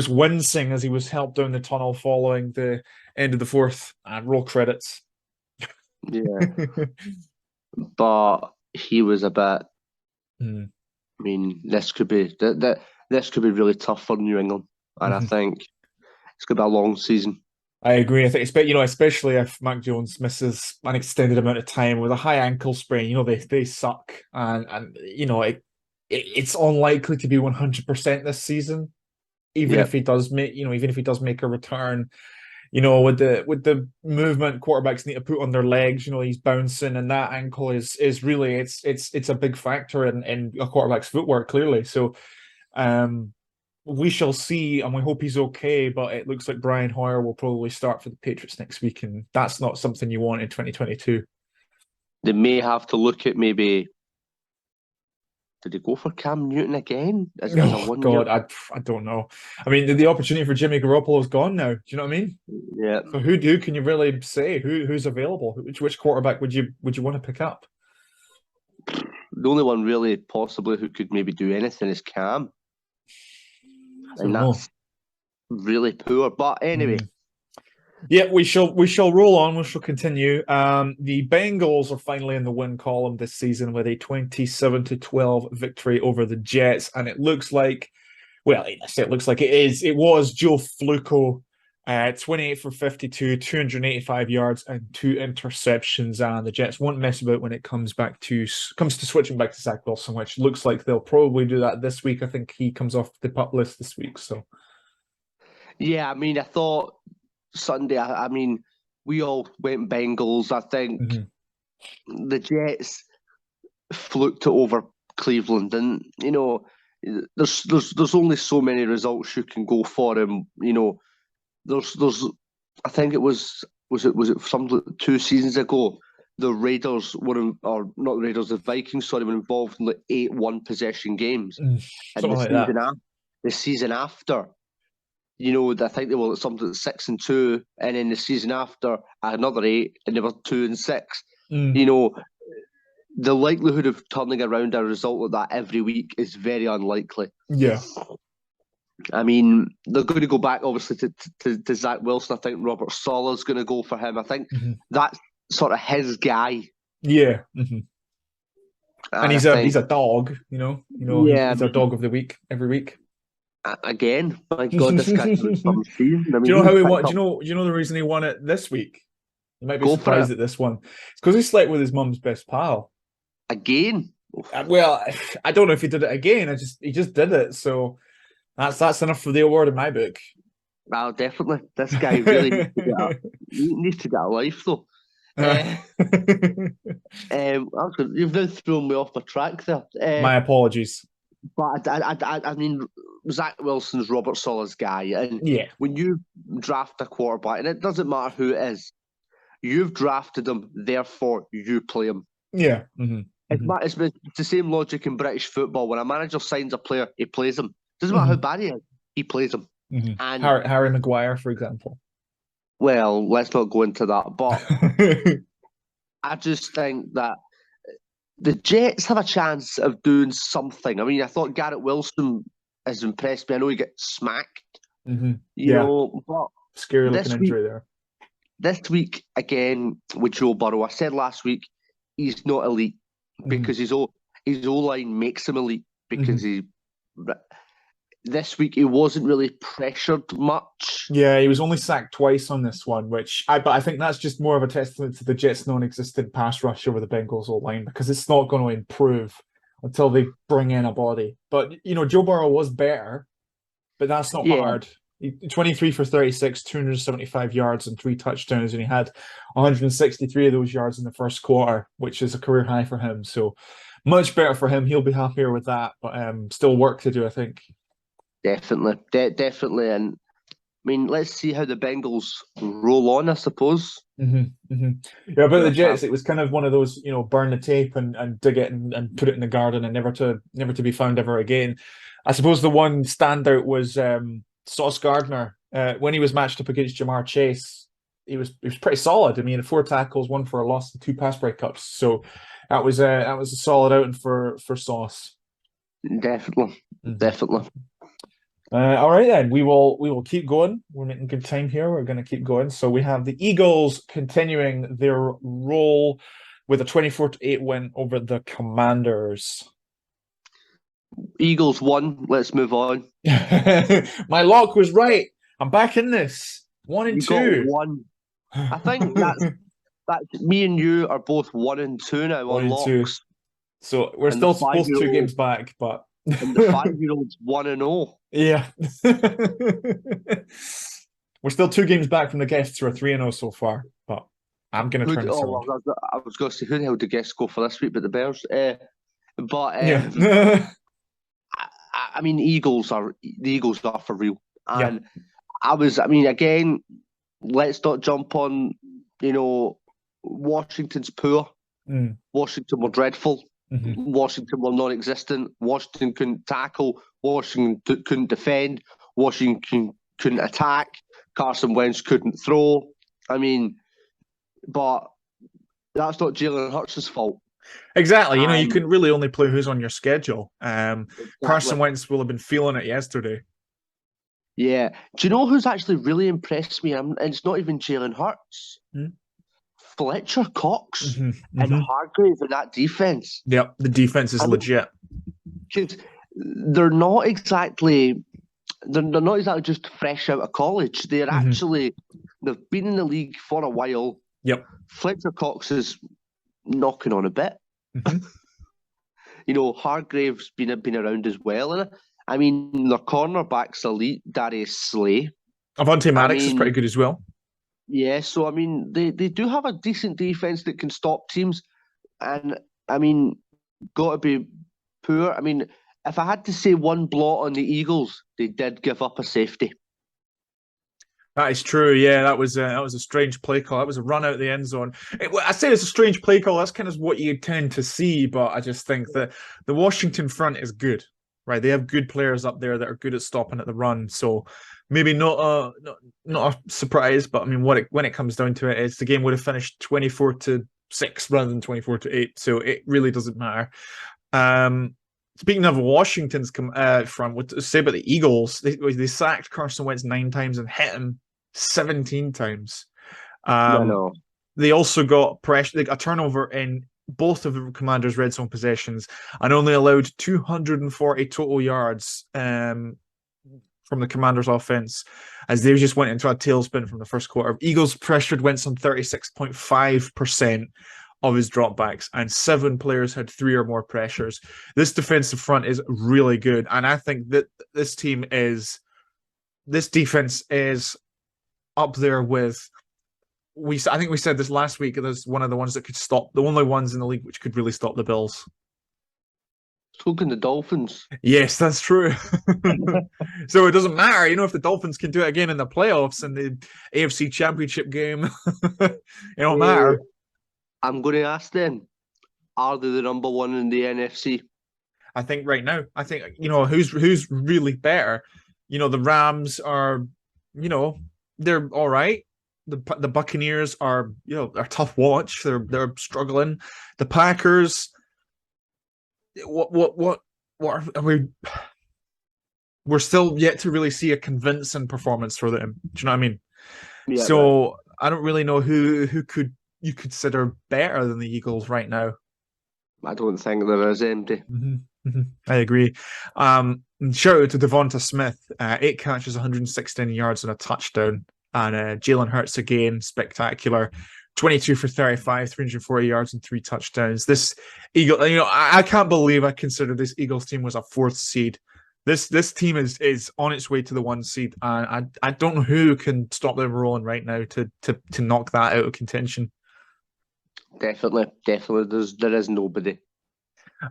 wincing as he was helped down the tunnel following the end of the fourth. Roll credits. Yeah, but he was a bit. Mm. I mean, this could be this could be really tough for New England, and I think it's going to be a long season. I agree. I think, especially if Mac Jones misses an extended amount of time with a high ankle sprain, they suck, and it's unlikely to be 100% this season. Even if he does make a return, with the movement quarterbacks need to put on their legs, he's bouncing, and that ankle is really it's a big factor in a quarterback's footwork, clearly. So, we shall see, and we hope he's okay, but it looks like Brian Hoyer will probably start for the Patriots next week, and that's not something you want in 2022. They may have to look at maybe. Did they go for Cam Newton again? Oh God, I don't know. I mean, the opportunity for Jimmy Garoppolo is gone now. Do you know what I mean? Yeah. So who can you really say who's available? Which quarterback would you want to pick up? The only one really possibly who could maybe do anything is Cam. And that's really poor. But anyway. Yeah, we shall roll on. We shall continue. The Bengals are finally in the win column this season with a 27-12 victory over the Jets, and it looks like, it was Joe Flacco, 28 for 52, 285 yards and 2 interceptions, and the Jets won't mess about when it comes to switching back to Zach Wilson, which looks like they'll probably do that this week. I think he comes off the pup list this week. So, yeah, I mean, I thought Sunday, I mean, we all went Bengals. I think the Jets fluked it over Cleveland, and there's only so many results you can go for, and there's I think it was it some 2 seasons ago the Raiders were or not the Raiders, the Vikings, were involved in like 8 one-possession games, and the season after. I think they were something like 6-2, and then the season after another 8, and they were 2-6. The likelihood of turning around a result like that every week is very unlikely. Yeah. I mean, they're going to go back obviously to Zach Wilson. I think Robert Sala's going to go for him. I think that's sort of his guy. Yeah. And he's a dog, he's a dog of the week every week. Again, my God, this guy some season. I mean, do you know how he won? Do you know the reason he won it this week? You might be surprised at this one. It's because he slept with his mum's best pal. Again? Well, I don't know if he did it again. He just did it. So that's enough for the award in my book. Well, definitely. This guy really needs to get a life, though. You've now thrown me off my track there. My apologies. But I mean, Zach Wilson's Robert Sala's guy, and when you draft a quarterback, and it doesn't matter who it is, you've drafted him, therefore you play him. Yeah. It's the same logic in British football. When a manager signs a player, he plays him. Doesn't matter how bad he is, he plays him. And Harry Maguire, for example. Well, let's not go into that, but I just think that the Jets have a chance of doing something. I mean, I thought Garrett Wilson has impressed me. I know he gets smacked, you know, but scary looking injury there. This week, again, with Joe Burrow, I said last week, he's not elite because his O-line makes him elite because this week he wasn't really pressured much. Yeah, he was only sacked twice on this one, but I think that's just more of a testament to the Jets' non-existent pass rush over the Bengals O-line, because it's not going to improve until they bring in a body. But Joe Burrow was better, but that's not hard. 23 for 36, 275 yards and 3 touchdowns, and he had 163 of those yards in the first quarter, which is a career high for him. So much better for him. He'll be happier with that, but still work to do, I think. Definitely. And I mean, let's see how the Bengals roll on, I suppose. Yeah, about the Jets, it was kind of one of those, burn the tape and dig it and put it in the garden and never to be found ever again. I suppose the one standout was Sauce Gardner when he was matched up against Jamar Chase. he was pretty solid. I mean, 4 tackles, 1 for a loss, and 2 pass breakups. So that was a solid outing for Sauce. Definitely, definitely. All right then, we will keep going. We're making good time here. We're going to keep going. So we have the Eagles continuing their role with a 24-8 win over the Commanders. Eagles won. Let's move on. My lock was right. I'm back in this. 1 and You 2. got 1. I think that's me and you are both 1 and 2 now 1 on and 2. locks. So we're And still the both 2 5-year-old games back, but and the 5-year-old's 1 and 0. yeah. We're still 2 games back from the guests who are 3 and 0 so far, but I'm gonna turn this around. I was going to say, who the hell did guests go for this week? But the Bears. Yeah. I mean, the Eagles are for real. And Yeah. again, let's not jump on, Washington's poor. Mm. Washington were dreadful. Mm-hmm. Washington were non-existent. Washington couldn't tackle. Washington couldn't defend. Washington couldn't attack. Carson Wentz couldn't throw. I mean, but that's not Jalen Hurts' fault. Exactly. You can really only play who's on your schedule. Exactly. Carson Wentz will have been feeling it yesterday. Yeah. Do you know who's actually really impressed me? And it's not even Jalen Hurts. Fletcher Cox and Hargrave in that defense. Yep, the defense is legit. Because they're not exactly just fresh out of college. They're actually they've been in the league for a while. Yep. Fletcher Cox is knocking on a bit. Hargrave's been around as well, and I mean their cornerback's elite. Darius Slay. Avonte Maddox is pretty good as well. Yeah, so I mean they do have a decent defense that can stop teams, and I mean got to be poor. I mean, if I had to say one blot on the Eagles, they did give up a safety. That is true. Yeah, that was a strange play call. That was a run out the end zone. I say it's a strange play call. That's kind of what you tend to see, but I just think that the Washington front is good, right? They have good players up there that are good at stopping at the run. So maybe not a surprise, but I mean, when it comes down to it, is the game would have finished 24-6 rather than 24-8. So it really doesn't matter. Speaking of Washington's front, what to say about the Eagles? They sacked Carson Wentz 9 times and hit him 17 times. They also got pressure. They got a turnover in both of the Commanders' red zone possessions and only allowed 240 total yards from the Commanders' offense as they just went into a tailspin from the first quarter. Eagles pressured Wentz on 36.5% of his dropbacks, and 7 players had 3 or more pressures. This defensive front is really good, and I think that this defense is up there with. I think we said this last week. There's one of the ones that could stop, the only ones in the league which could really stop the Bills. So can the Dolphins. Yes, that's true. So it doesn't matter, if the Dolphins can do it again in the playoffs and the AFC Championship game. It don't matter. I'm going to ask them, are they the number 1 in the NFC? I think right now, who's really better. The Rams are, they're all right. The Buccaneers are, a tough watch. They're struggling. The Packers, what are we? We're still yet to really see a convincing performance for them. Do you know what I mean? Yeah, so right. I don't really know who you consider better than the Eagles right now. I don't think there is empty. I agree. Shout out to Devonta Smith. 8 catches, 116 yards and a touchdown. And Jalen Hurts again, spectacular. 22 for 35, 340 yards and 3 touchdowns. This Eagle, I can't believe I consider this Eagles team was a 4th seed. This team is on its way to the 1 seed, and I don't know who can stop them rolling right now to knock that out of contention. Definitely. There is nobody.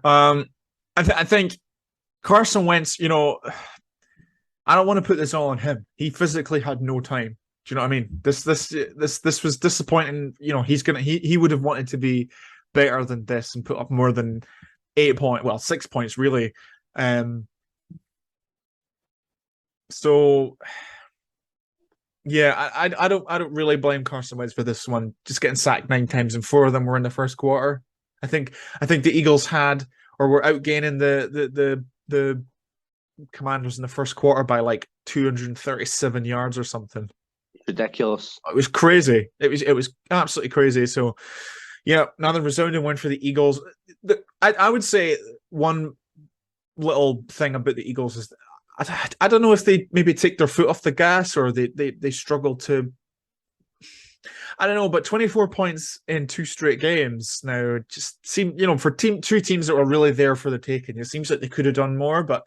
I think Carson Wentz. I don't want to put this all on him. He physically had no time. Do you know what I mean? This was disappointing. He would have wanted to be better than this and put up more than 6 points really. So Yeah, I don't really blame Carson Wentz for this one. Just getting sacked 9 times and 4 of them were in the first quarter. I think the Eagles had or were outgaining the Commanders in the first quarter by like 237 yards or something. Ridiculous. It was crazy. It was absolutely crazy. So yeah, another resounding win for the Eagles. I would say one little thing about the Eagles is I don't know if they maybe take their foot off the gas or they struggle to. I don't know, but 24 points in 2 straight games now just seem, for two teams that were really there for the taking. It seems like they could have done more, but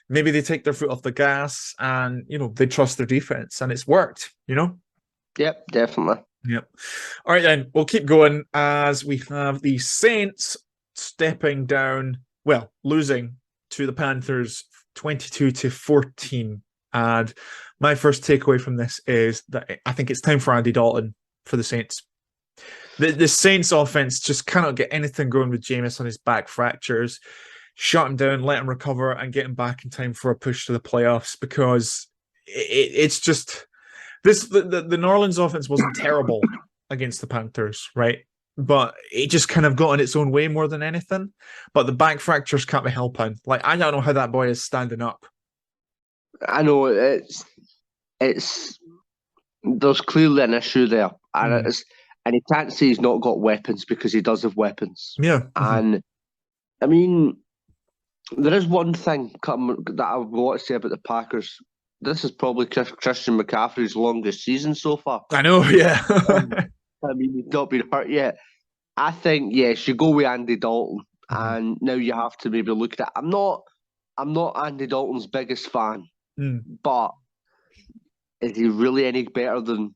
maybe they take their foot off the gas and they trust their defense, and it's worked. Yep, definitely. Yep. All right, then we'll keep going as we have the Saints stepping down, well, losing to the Panthers 22-14. And my first takeaway from this is that I think it's time for Andy Dalton for the Saints. The Saints offense just cannot get anything going with Jameis on his back fractures. Shut him down, let him recover, and get him back in time for a push to the playoffs, because it's just the New Orleans offense wasn't terrible against the Panthers, right? But it just kind of got in its own way more than anything. But the back fractures can't be helping. Like, I don't know how that boy is standing up. I know it's there's clearly an issue there, and he can't say he's not got weapons, because he does have weapons. Yeah, and I mean, there is one thing that I want to say about the Packers. This is probably Christian McCaffrey's longest season so far. I know, yeah. I mean, he's not been hurt yet. I think, yes, you go with Andy Dalton, and now you have to maybe look at it. I'm not Andy Dalton's biggest fan, but is he really any better than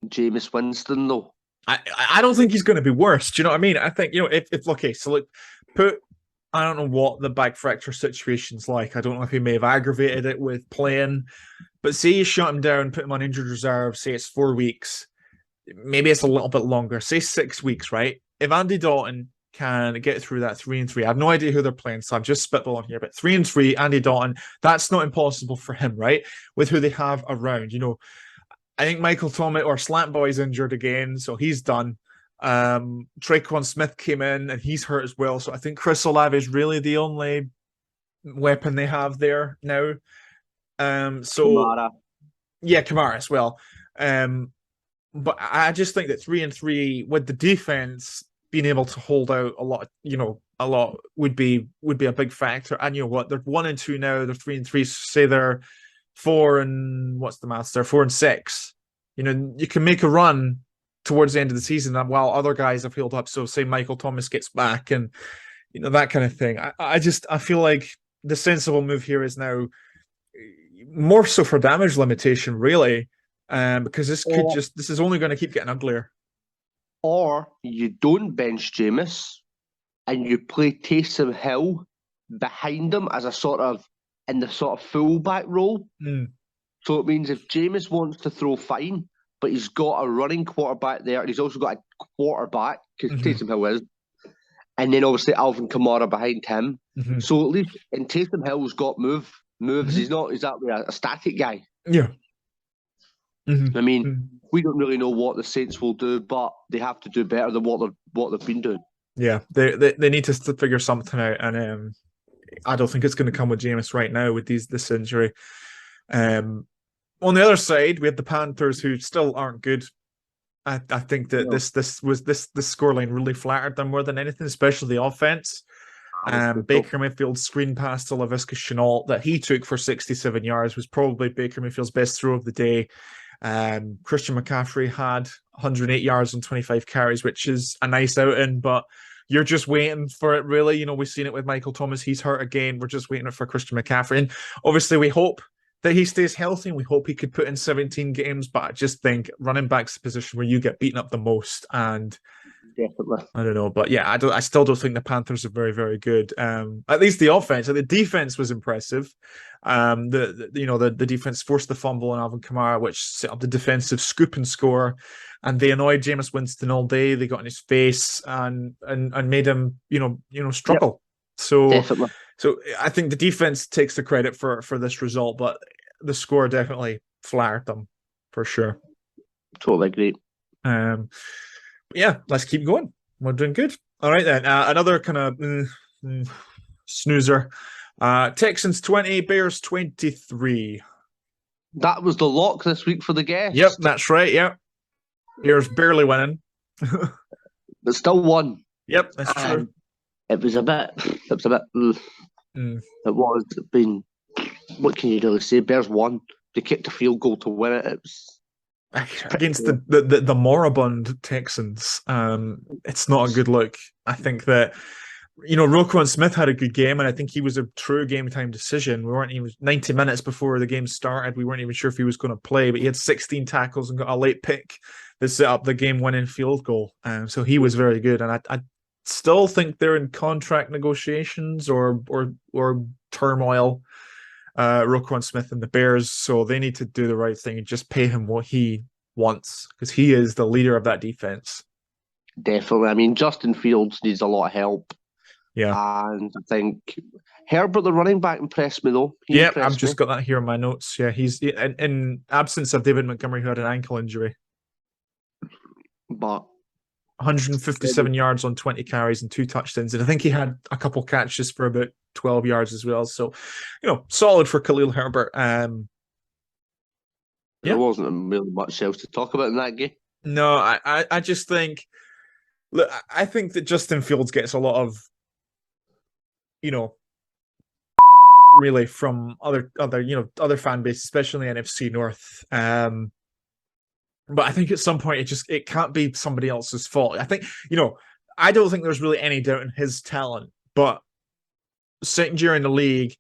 Jameis Winston, though? I don't think he's going to be worse. Do you know what I mean? I think, if okay, so like I don't know what the back fracture situation's like. I don't know if he may have aggravated it with playing, but say you shut him down, put him on injured reserve, say it's 4 weeks, maybe it's a little bit longer, say 6 weeks, right? If Andy Dalton can get through that 3-3, I have no idea who they're playing, so I'm just spitballing here, but 3-3, Andy Dalton, that's not impossible for him, right? With who they have around, I think Michael Thomas or Slant Boy's injured again, so he's done. Traquan Smith came in and he's hurt as well. So I think Chris Olave is really the only weapon they have there now. Kamara. Yeah, Kamara as well. But I just think that 3-3 with the defense being able to hold out a lot would be a big factor. And you know what? They're 1-2 now. They're 3-3. Say they're 4 and what's the maths? They're 4-6. You can make a run towards the end of the season while other guys have healed up. So say Michael Thomas gets back and that kind of thing. I feel like the sensible move here is now more so for damage limitation, really, because this is only going to keep getting uglier. Or you don't bench Jameis and you play Taysom Hill behind him as in the sort of fullback role. So it means if Jameis wants to throw, fine, but he's got a running quarterback there, and he's also got a quarterback, because Taysom Hill is, and then obviously Alvin Kamara behind him. So at least, and Taysom Hill's got moves. He's not exactly a static guy. Yeah. I mean, we don't really know what the Saints will do, but they have to do better than what they've been doing. Yeah, they need to figure something out, and I don't think it's going to come with Jameis right now with this injury. On the other side, we have the Panthers, who still aren't good. I think that this scoreline really flattered them more than anything, especially the offense. Baker Mayfield's screen pass to Laviska Shenault that he took for 67 yards was probably Baker Mayfield's best throw of the day. Christian McCaffrey had 108 yards and 25 carries, which is a nice outing, but you're just waiting for it, really. We've seen it with Michael Thomas. He's hurt again. We're just waiting for Christian McCaffrey. And obviously, we hope that he stays healthy, and we hope he could put in 17 games, but I just think running back's the position where you get beaten up the most, and definitely, I don't know, but yeah, I still don't think the Panthers are very, very good. At least the offense, the defense was impressive. The defense forced the fumble on Alvin Kamara, which set up the defensive scoop and score, and they annoyed Jameis Winston all day. They got in his face and made him struggle. Yep. So I think the defense takes the credit for this result, but the score definitely flattered them. for sure. Totally agree. Yeah, let's keep going. We're doing good. All right then. Another kind of snoozer. Texans 20, Bears 23. That was the lock this week for the guest. Yep, that's right. Yep. Bears barely winning. But still won. Yep, that's true. It was a bit. It was been. What can you really say? Bears won. They kicked a field goal to win it. It was against the moribund Texans. It's not a good look. I think that Roquan Smith had a good game, and I think he was a true game time decision. We weren't even 90 minutes before the game started. We weren't even sure if he was going to play, but he had 16 tackles and got a late pick that set up the game-winning field goal. So he was very good, and I still think they're in contract negotiations or turmoil. Roquan Smith and the Bears, so they need to do the right thing and just pay him what he wants, because he is the leader of that defense. Definitely. I mean, Justin Fields needs a lot of help. Yeah. And I think Herbert, the running back, impressed me though. I've just got that here in my notes. Yeah, he's in absence of David Montgomery, who had an ankle injury. But 157 yards on 20 carries and 2 touchdowns. And I think he had a couple catches for about 12 yards as well. So, solid for Khalil Herbert. There wasn't really much else to talk about in that game. No, I just think, look, I think that Justin Fields gets a lot of, really from other fan bases, especially in the NFC North. But I think at some point it can't be somebody else's fault. I think, I don't think there's really any doubt in his talent, but second year in the league,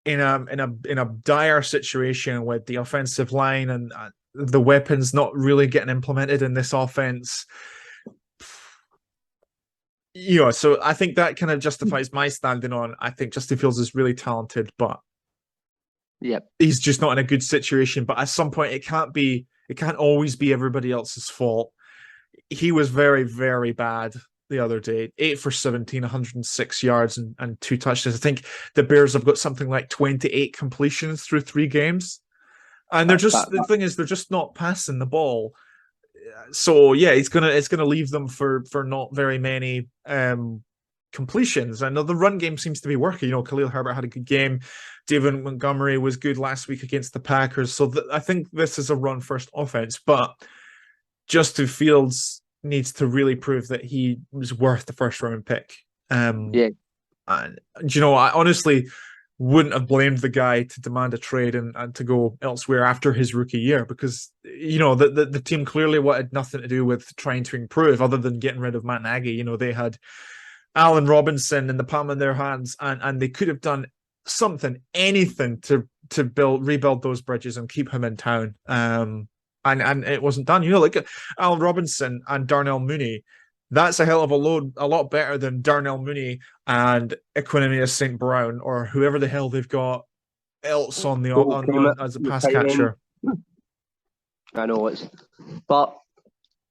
in a dire situation with the offensive line and the weapons not really getting implemented in this offense, so I think that kind of justifies my standing on. I think Justin Fields is really talented, but he's just not in a good situation. But at some point, it can't always be everybody else's fault. He was very, very bad the other day. 8 for 17, 106 yards and 2 touchdowns. I think the Bears have got something like 28 completions through 3 games. And the thing is, they're just not passing the ball. So yeah, it's gonna leave them for not very many completions. I know the run game seems to be working. Khalil Herbert had a good game. David Montgomery was good last week against the Packers. So I think this is a run-first offense. But Justin Fields needs to really prove that he was worth the first-round pick. And I honestly wouldn't have blamed the guy to demand a trade and to go elsewhere after his rookie year, because the team clearly wanted nothing to do with trying to improve other than getting rid of Matt Nagy. They had Allen Robinson in the palm of their hands, and they could have done anything to rebuild those bridges and keep him in town. And it wasn't done. Like Allen Robinson and Darnell Mooney, that's a hell of a lot better than Darnell Mooney and Equanimeous St. Brown or whoever the hell they've got else on as a pass catcher. I know but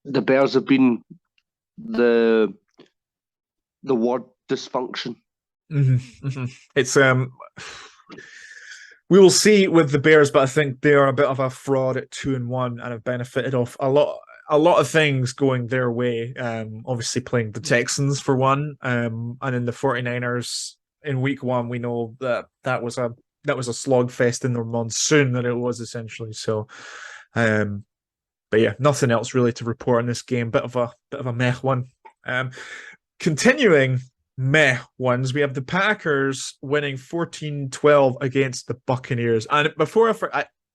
the Bears have been the word dysfunction. Mm-hmm, mm-hmm. It's we will see with the Bears, but I think they are a bit of a fraud at 2-1 and have benefited off a lot of things going their way. Obviously playing the Texans for one, and in the 49ers in week 1, we know that was a slogfest in the monsoon that it was essentially. So, but yeah, nothing else really to report on this game. Bit of a meh one. Continuing meh ones, we have the Packers winning 14-12 against the Buccaneers. And before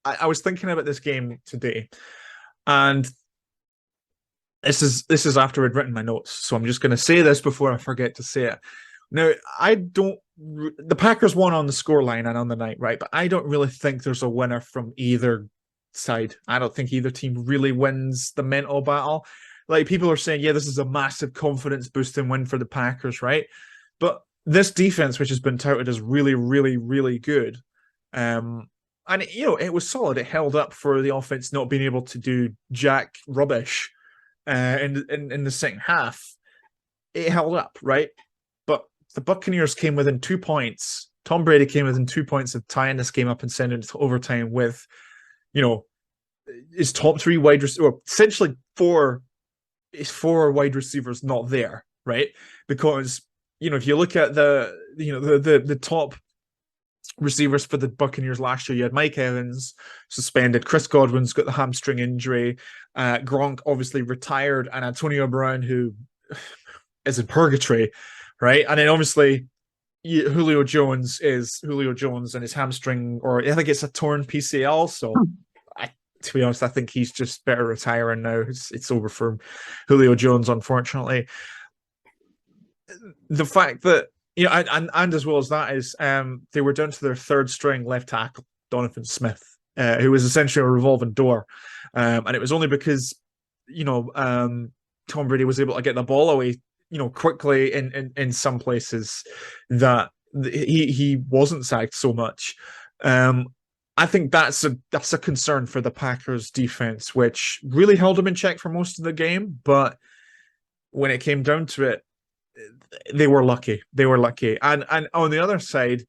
I was thinking about this game today, and this is after I'd written my notes, so I'm just going to say this before I forget to say it. Now, the Packers won on the scoreline and on the night, right? But I don't really think there's a winner from either side. I don't think either team really wins the mental battle. Like, people are saying, yeah, this is a massive confidence boosting win for the Packers, right? But this defense, which has been touted as really, really, really good, and it was solid. It held up for the offense not being able to do jack rubbish in the second half. It held up, right? But the Buccaneers came within 2 points. Tom Brady came within 2 points of tying this game up and sending it to overtime with, his top three wide receivers, or essentially his four wide receivers not there, right? Because if you look at the top receivers for the Buccaneers last year, you had Mike Evans suspended, Chris Godwin's got the hamstring injury, Gronk obviously retired, and Antonio Brown, who is in purgatory, right? And then obviously Julio Jones and his hamstring, or I think it's a torn PCL. So, to be honest, I think he's just better retiring now. It's over for Julio Jones, unfortunately. The fact that and as well as that is, they were down to their third string left tackle, Donovan Smith, who was essentially a revolving door, and it was only because Tom Brady was able to get the ball away quickly in some places that he wasn't sacked so much. I think that's a concern for the Packers defense, which really held them in check for most of the game. But when it came down to it, they were lucky. And on the other side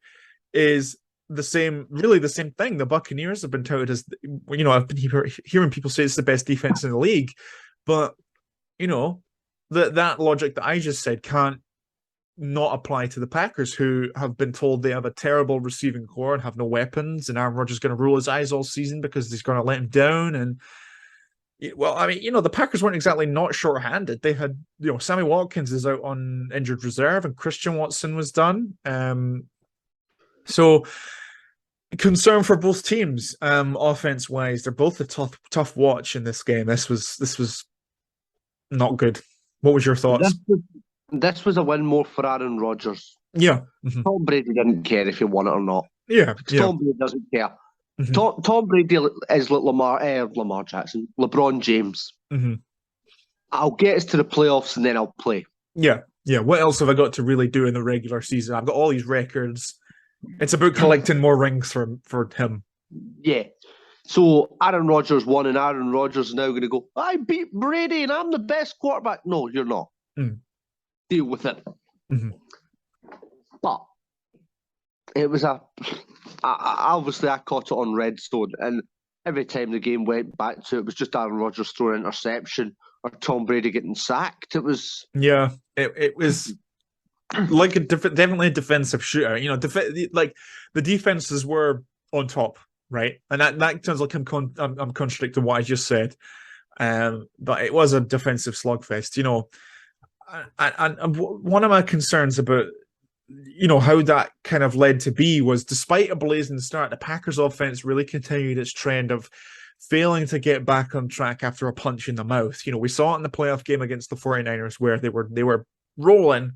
is the same thing. The Buccaneers have been touted as, I've been hearing people say it's the best defense in the league, but that logic that I just said can't not apply to the Packers, who have been told they have a terrible receiving core and have no weapons, and Aaron Rodgers is going to roll his eyes all season because he's going to let him down. And the Packers weren't exactly not short-handed. They had, Sammy Watkins is out on injured reserve, and Christian Watson was done. So concern for both teams, offense-wise. They're both a tough watch in this game. This was not good. What was your thoughts? This was a win more for Aaron Rodgers. Yeah. Mm-hmm. Tom Brady didn't care if he won it or not. Yeah. Tom Brady doesn't care. Mm-hmm. Tom Brady is like Lamar Jackson, LeBron James. Mm-hmm. I'll get us to the playoffs and then I'll play. Yeah. What else have I got to really do in the regular season? I've got all these records. It's about collecting more rings for him. Yeah. So Aaron Rodgers won, and Aaron Rodgers is now going to go, I beat Brady and I'm the best quarterback. No, you're not. Deal with it. Mm-hmm. But it was obviously I caught it on Redstone, and every time the game went back to it was just Aaron Rodgers throwing an interception or Tom Brady getting sacked. It was it was like definitely a defensive shootout. Like the defenses were on top, right? And that sounds like I'm contradicting what I just said. But it was a defensive slugfest, And one of my concerns about, how that kind of led to be was, despite a blazing start, the Packers offense really continued its trend of failing to get back on track after a punch in the mouth. We saw it in the playoff game against the 49ers where they were rolling,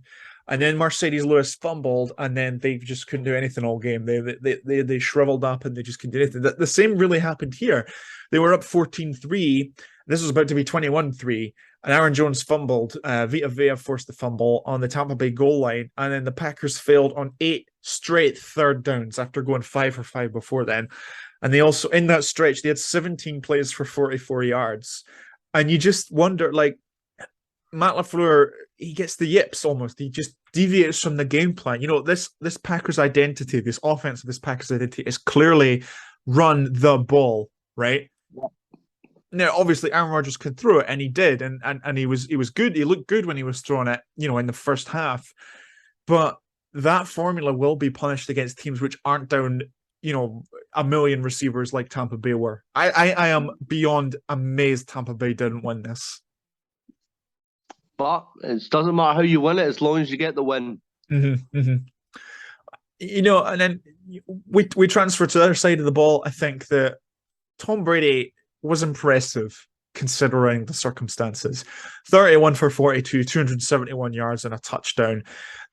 and then Mercedes Lewis fumbled, and then they just couldn't do anything all game. They shriveled up and they just couldn't do anything. The same really happened here. They were up 14-3. This was about to be 21-3. And Aaron Jones fumbled. Vita Vea forced the fumble on the Tampa Bay goal line. And then the Packers failed on 8 straight third downs after going 5 for 5 before then. And they also, in that stretch, they had 17 plays for 44 yards. And you just wonder, like, Matt LaFleur, he gets the yips almost. He just deviates from the game plan. This Packers identity, this offense of this Packers identity is clearly run the ball, right? Yeah. Now, obviously, Aaron Rodgers could throw it, and he did, and he was good. He looked good when he was throwing it, in the first half. But that formula will be punished against teams which aren't down, a million receivers like Tampa Bay were. I am beyond amazed Tampa Bay didn't win this. But it doesn't matter how you win it as long as you get the win. Mm-hmm, mm-hmm. And then we transfer to the other side of the ball. I think that Tom Brady was impressive considering the circumstances. 31 for 42, 271 yards and a touchdown.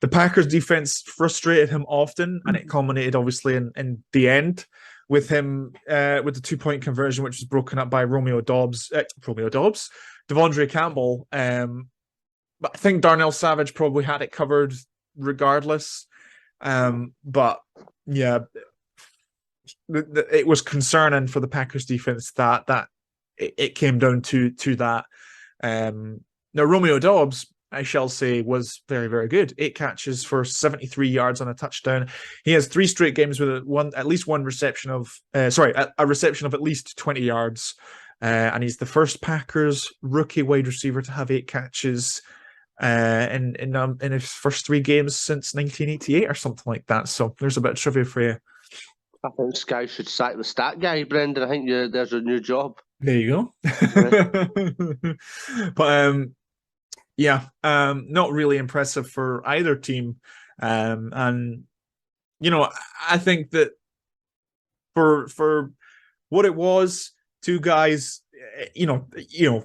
The Packers defense frustrated him often, and it culminated obviously in the end with him with the 2-point conversion, which was broken up by Devondre Campbell. But I think Darnell Savage probably had it covered regardless. But yeah, it was concerning for the Packers defense that it came down to that. Now, Romeo Doubs, I shall say, was very, very good. 8 catches for 73 yards on a touchdown. He has 3 straight games with a reception of at least 20 yards. and he's the first Packers rookie wide receiver to have 8 catches in his first 3 games since 1988 or something like that. So there's a bit of trivia for you. I think this guy should sack the stat guy, Brendan. I think there's a new job. There you go. But yeah, not really impressive for either team. And I think that for what it was, 2 guys, the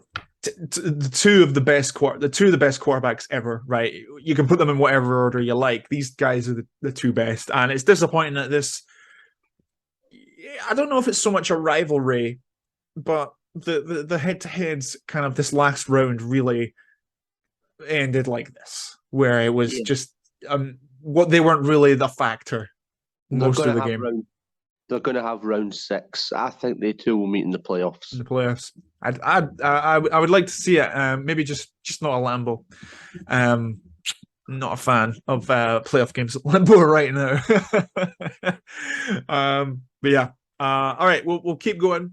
two of the best quarterbacks ever, right? You can put them in whatever order you like. These guys are the 2 best, and it's disappointing that this. I don't know if it's so much a rivalry, but the head-to-heads kind of this last round really ended like this, where it was just what they weren't really the factor most of the game. They're going to have round 6. I think they 2 will meet in the playoffs. I would like to see it. Maybe just not a Lambeau. Not a fan of playoff games at Lambeau right now. But yeah. All right, we'll keep going.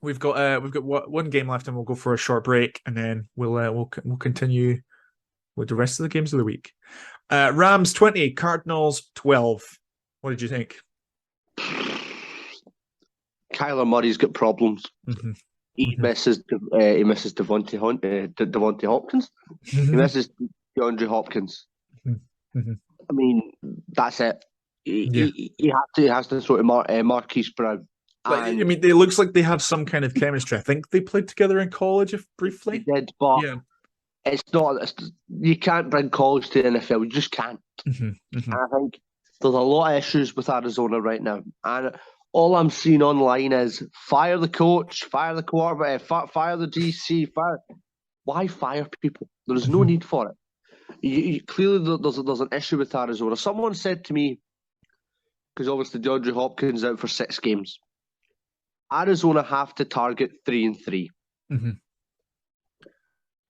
We've got one game left, and we'll go for a short break, and then we'll continue with the rest of the games of the week. Rams 20, Cardinals 12. What did you think? Kyler Murray's got problems. Mm-hmm. He misses Devontae Hopkins. He misses DeAndre Hopkins. Mm-hmm. I mean, that's it. He has to sort of Marquise Brown. I mean, it looks like they have some kind of chemistry. I think they played together in college, if briefly. They did, but it's not. You can't bring college to the NFL. You just can't. Mm-hmm. Mm-hmm. And I think there's a lot of issues with Arizona right now. And all I'm seeing online is fire the coach, fire the quarterback, fire the DC. Why fire people? There's no need for it. Clearly, there's an issue with Arizona. Someone said to me, because obviously DeAndre Hopkins out for 6 games, Arizona have to target 3-3. Mm-hmm.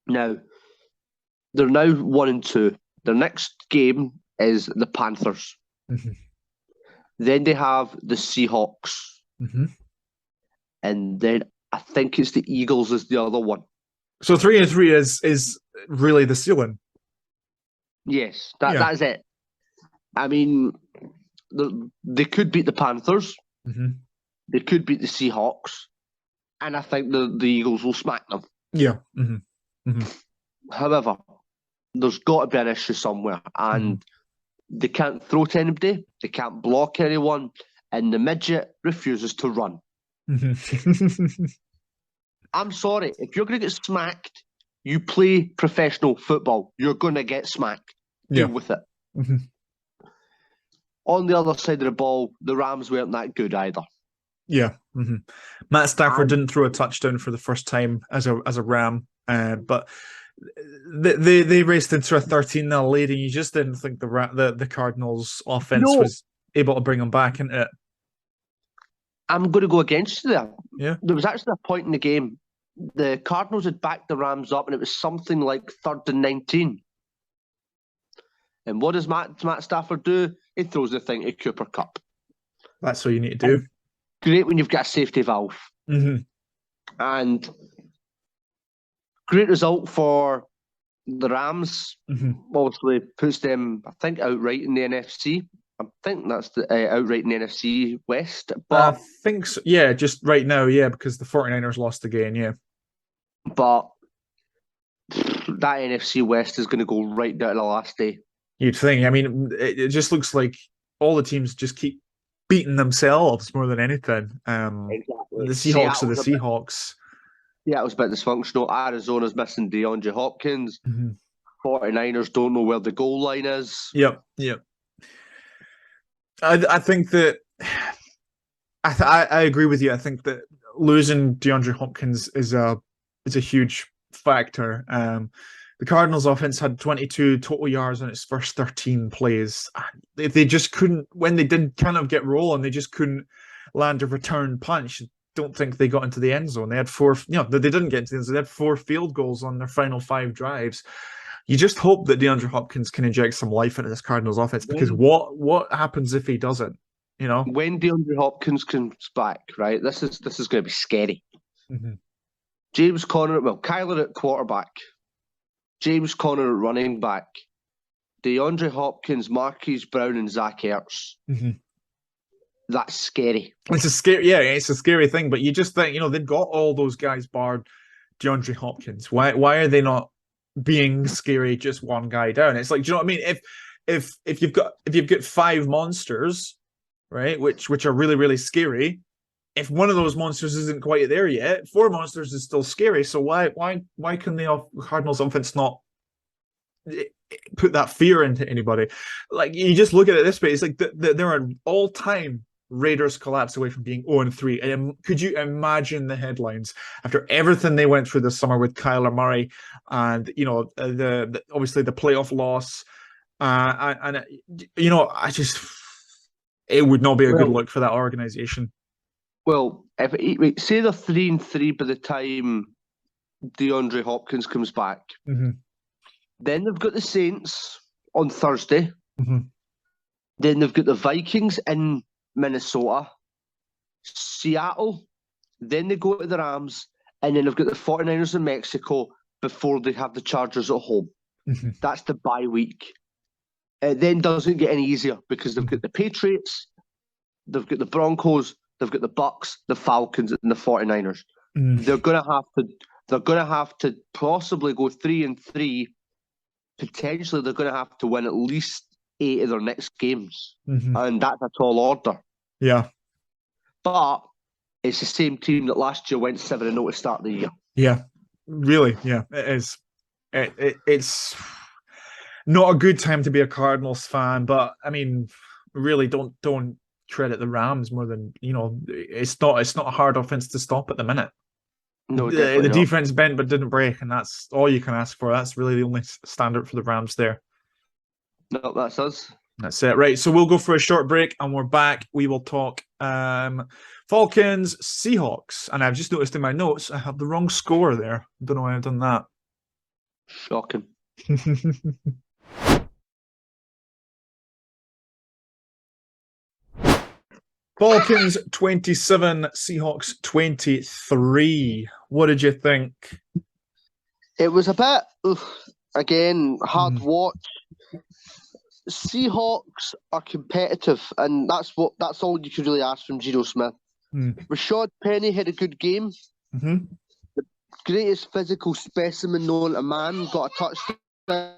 Now, they're now 1-2. Their next game is the Panthers. Mm-hmm. Then they have the Seahawks. Mm-hmm. And then I think it's the Eagles is the other one. So 3-3 is really the ceiling. Yes, that is it. I mean, they could beat the Panthers. Mm-hmm. They could beat the Seahawks. And I think the Eagles will smack them. Yeah. Mm-hmm. Mm-hmm. However, there's got to be an issue somewhere. And they can't throw to anybody. They can't block anyone. And the midget refuses to run. Mm-hmm. I'm sorry. If you're going to get smacked, you play professional football. You're going to get smacked. Deal with it. Mm-hmm. On the other side of the ball, the Rams weren't that good either. Yeah. Mm-hmm. Matt Stafford didn't throw a touchdown for the first time as a Ram, but they raced into a 13-0 lead, and you just didn't think the Cardinals' offense was able to bring them back into it. I'm going to go against you there. Yeah. There was actually a point in the game, the Cardinals had backed the Rams up, and it was something like 3rd and 19. And what does Matt Stafford do? He throws the thing to Cooper Kupp. That's what you need to do. Great when you've got a safety valve. Mm-hmm. And great result for the Rams. Mm-hmm. Obviously puts them, I think, outright in the NFC. I think that's outright in the NFC West. But I think so. Yeah, just right now, yeah, because the 49ers lost again, yeah. But that NFC West is going to go right down to the last day. You'd think. I mean, it just looks like all the teams just keep beating themselves more than anything. Exactly. The Seahawks are the Seahawks. Yeah, it was a bit dysfunctional. Arizona's missing DeAndre Hopkins. Mm-hmm. 49ers don't know where the goal line is. Yep. I think that I agree with you. I think that losing DeAndre Hopkins is a huge factor. The Cardinals' offense had 22 total yards on its first 13 plays. They just couldn't, when they did kind of get rolling, they just couldn't land a return punch. Don't think they got into the end zone. They had they didn't get into the end zone. They had 4 field goals on their final 5 drives. You just hope that DeAndre Hopkins can inject some life into this Cardinals offense, because what happens if he doesn't? When DeAndre Hopkins comes back, right? This is going to be scary. Mm-hmm. James Conner, Kyler at quarterback, James Conner at running back, DeAndre Hopkins, Marquise Brown, and Zach Ertz. Mm-hmm. That's scary. It's a scary thing, but you just think, they've got all those guys barred DeAndre Hopkins. Why are they not being scary just one guy down? It's like, do you know what I mean? If you've got five monsters, right, which are really, really scary, if one of those monsters isn't quite there yet, four monsters is still scary. So why can the Cardinals offense not put that fear into anybody? Like, you just look at it this way, it's like they're an all-time Raiders collapse away from being 0-3. And could you imagine the headlines after everything they went through this summer with Kyler Murray and the obviously the playoff loss, and I just, it would not be a good look for that organization. Well, if say they're 3-3 by the time DeAndre Hopkins comes back, mm-hmm. then they've got the Saints on Thursday. Mm-hmm. Then they've got the Vikings in Minnesota, Seattle. Then they go to the Rams, and then they've got the 49ers in Mexico before they have the Chargers at home. Mm-hmm. That's the bye week. It then doesn't get any easier because they've got the Patriots, they've got the Broncos, they've got the Bucks, the Falcons, and the 49ers. Mm. They're gonna have to possibly go 3-3. Potentially, they're gonna have to win at least 8 of their next games, mm-hmm. and that's a tall order. Yeah, but it's the same team that last year went 7-0 to start the year. Yeah, really. Yeah, it is. It's not a good time to be a Cardinals fan, but I mean, really, don't credit the Rams more than it's not a hard offense to stop at the minute. No, the defense bent but didn't break, and that's all you can ask for. That's really the only standard for the Rams there. No, that's us. That's it. Right, so we'll go for a short break, and we're back. We will talk Falcons, Seahawks, and I've just noticed in my notes I have the wrong score there. Don't know why I've done that. Shocking. Falcons 27, Seahawks 23. What did you think? It was a bit, again, hard watch. Seahawks are competitive, and that's all you could really ask from Geno Smith. Rashad Penny had a good game. Mm-hmm. The greatest physical specimen known to man got a touchdown.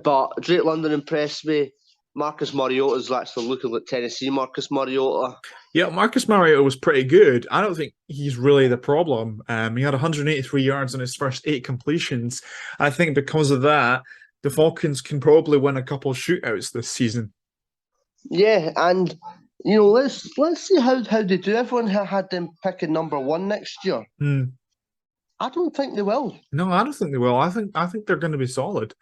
But Drake London impressed me. Marcus Mariota's actually looking like Tennessee Marcus Mariota. Yeah, Marcus Mariota was pretty good. I don't think he's really the problem. He had 183 yards on his first 8 completions. I think because of that, the Falcons can probably win a couple of shootouts this season. Yeah, and let's see how they do. Everyone had them picking number 1 next year. I don't think they will. No, I don't think they will. I think they're going to be solid.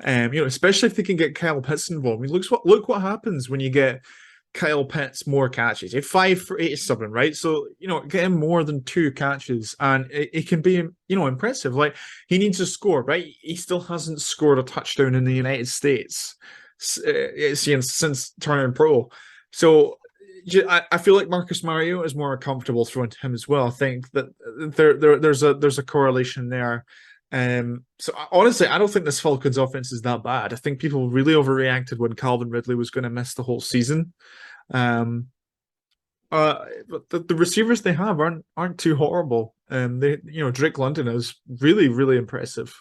Especially if they can get Kyle Pitts involved. I mean, look what happens when you get Kyle Pitts more catches. He had 5 for 87, right? So get him more than 2 catches, and it can be impressive. Like, he needs to score, right? He still hasn't scored a touchdown in the United States since turning pro. So I feel like Marcus Mariota is more comfortable throwing to him as well. I think that there's a correlation there. So honestly, I don't think this Falcons offense is that bad. I think people really overreacted when Calvin Ridley was going to miss the whole season. But the receivers they have aren't too horrible. Drake London is really, really impressive.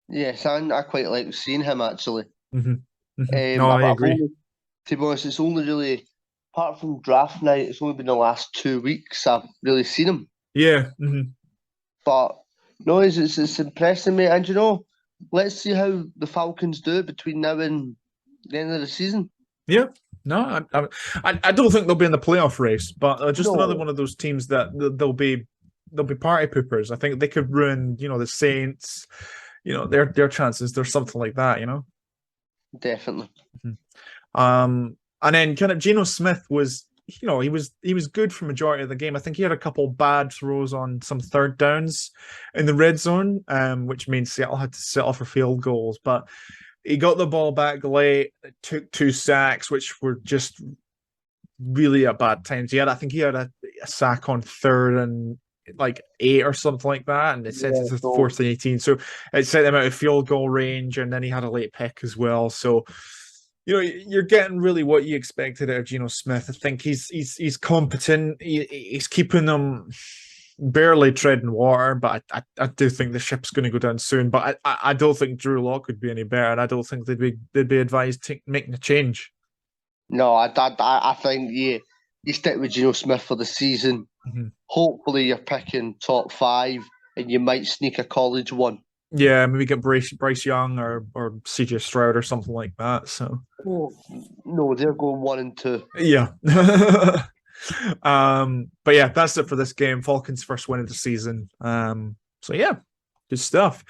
Yes, I quite like seeing him actually. Mm-hmm. Mm-hmm. No, I agree. To be honest, it's only really, apart from draft night, it's only been the last 2 weeks I've really seen him. Yeah. Mm-hmm. But no, it's impressing me. And let's see how the Falcons do between now and the end of the season. Yeah. No, I don't think they'll be in the playoff race, but just another one of those teams that they'll be party poopers. I think they could ruin, the Saints, their chances. There's something like that, Definitely. Mm-hmm. And then kind of Geno Smith was, he was good for majority of the game. I think he had a couple bad throws on some third downs in the red zone, which means Seattle had to settle for field goals. But he got the ball back late, took 2 sacks, which were just really at bad times. I think he had a sack on 3rd and like 8 or something like that, and it sent it Yeah, to so 4th and 18. So it sent them out of field goal range, and then he had a late pick as well. So you're getting really what you expected out of Geno Smith. I think he's competent. He's keeping them barely treading water, but I do think the ship's going to go down soon. But I don't think Drew Lock would be any better, and I don't think they'd be advised making a change. no, I think you stick with Geno Smith for the season. Mm-hmm. Hopefully, you're picking top 5, and you might sneak a college one. Yeah, maybe get Bryce Young or CJ Stroud or something like that. So Oh, no, they're going 1 and 2. yeah. But yeah, that's it for this game. Falcons' first win of the season. So yeah, good stuff.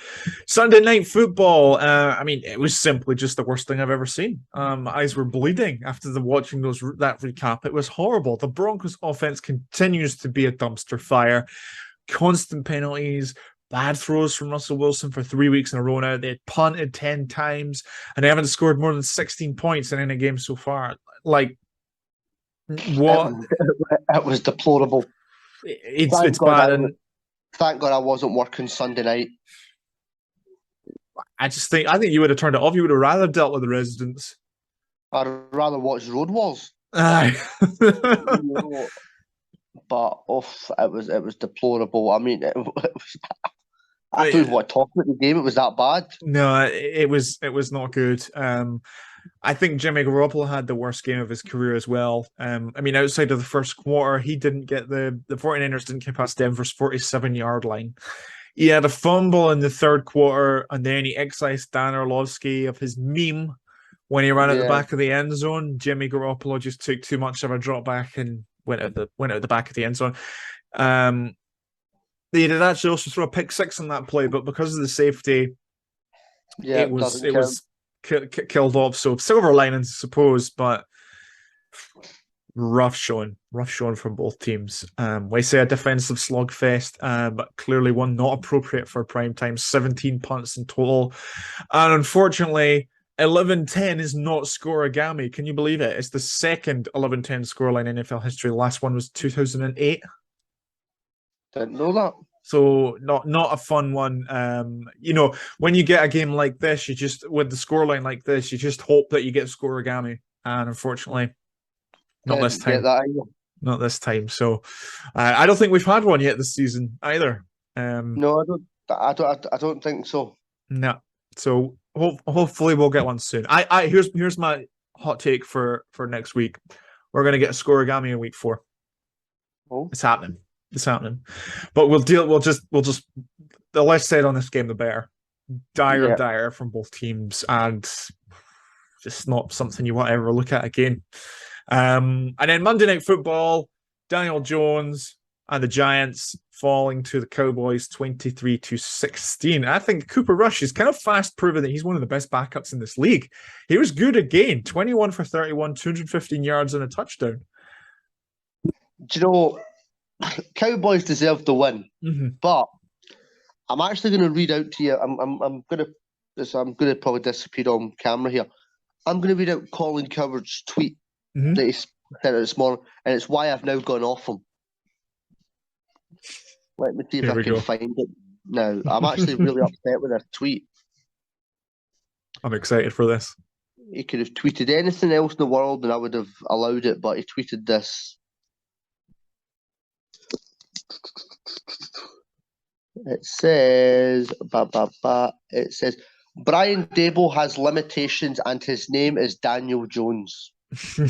Sunday night football. I mean, it was simply just the worst thing I've ever seen. My eyes were bleeding after watching that recap. It was horrible. The Broncos' offense continues to be a dumpster fire. Constant penalties, bad throws from Russell Wilson for 3 weeks in a row now. They had punted 10 times, and they haven't scored more than 16 points in any game so far. Like, what? It was deplorable. It's bad, and Thank God I wasn't working Sunday night. I think you would have turned it off. You would have rather dealt with the residents. I'd rather watch Road Wars. Aye. But it was deplorable. I mean, I don't even want to talk about the game. It was that bad. No, it was not good. I think Jimmy Garoppolo had the worst game of his career as well. I mean, outside of the first quarter, he didn't get the 49ers didn't get past Denver's 47-yard line. He had a fumble in the third quarter, and then he excised Dan Orlovsky of his meme when he ran at the back of the end zone. Jimmy Garoppolo just took too much of a drop back and went out the back of the end zone. They did actually also throw a pick six on that play, but because of the safety, it was killed off. So silver linings, I suppose, but rough showing from both teams. We say a defensive slugfest, but clearly one not appropriate for prime time. 17 punts in total, and unfortunately, 11-10 is not scoregami. Can you believe it? It's the second 11-10 scoreline in NFL history. The last one was 2008. Didn't know that. So not a fun one. When you get a game like this, you just with the scoreline like this, you just hope that you get scoregami, and unfortunately, not this time. Not this time. So I don't think we've had one yet this season either. No, I don't think so. No. So hopefully we'll get one soon. Here's my hot take for next week. We're gonna get a scoregami in week 4. Oh. It's happening. But we'll just the less said on this game the better. Dire from both teams, and just not something you want to ever look at again. And then Monday Night Football, Daniel Jones and the Giants falling to the Cowboys 23-16. I think Cooper Rush is kind of fast proving that he's one of the best backups in this league. He was good again, 21 for 31, 215 yards and a touchdown. Do you know, Cowboys deserve the win, but I'm actually going to read out to you. I'm going to probably disappear on camera here. I'm going to read out Colin Coward's tweet that he sent out this morning, and it's why I've now gone off him. Let me see if I can find it now. I'm actually really upset with this tweet. I'm excited for this. He could have tweeted anything else in the world and I would have allowed it, but he tweeted this. It says, it says, Brian Dable has limitations and his name is Daniel Jones. I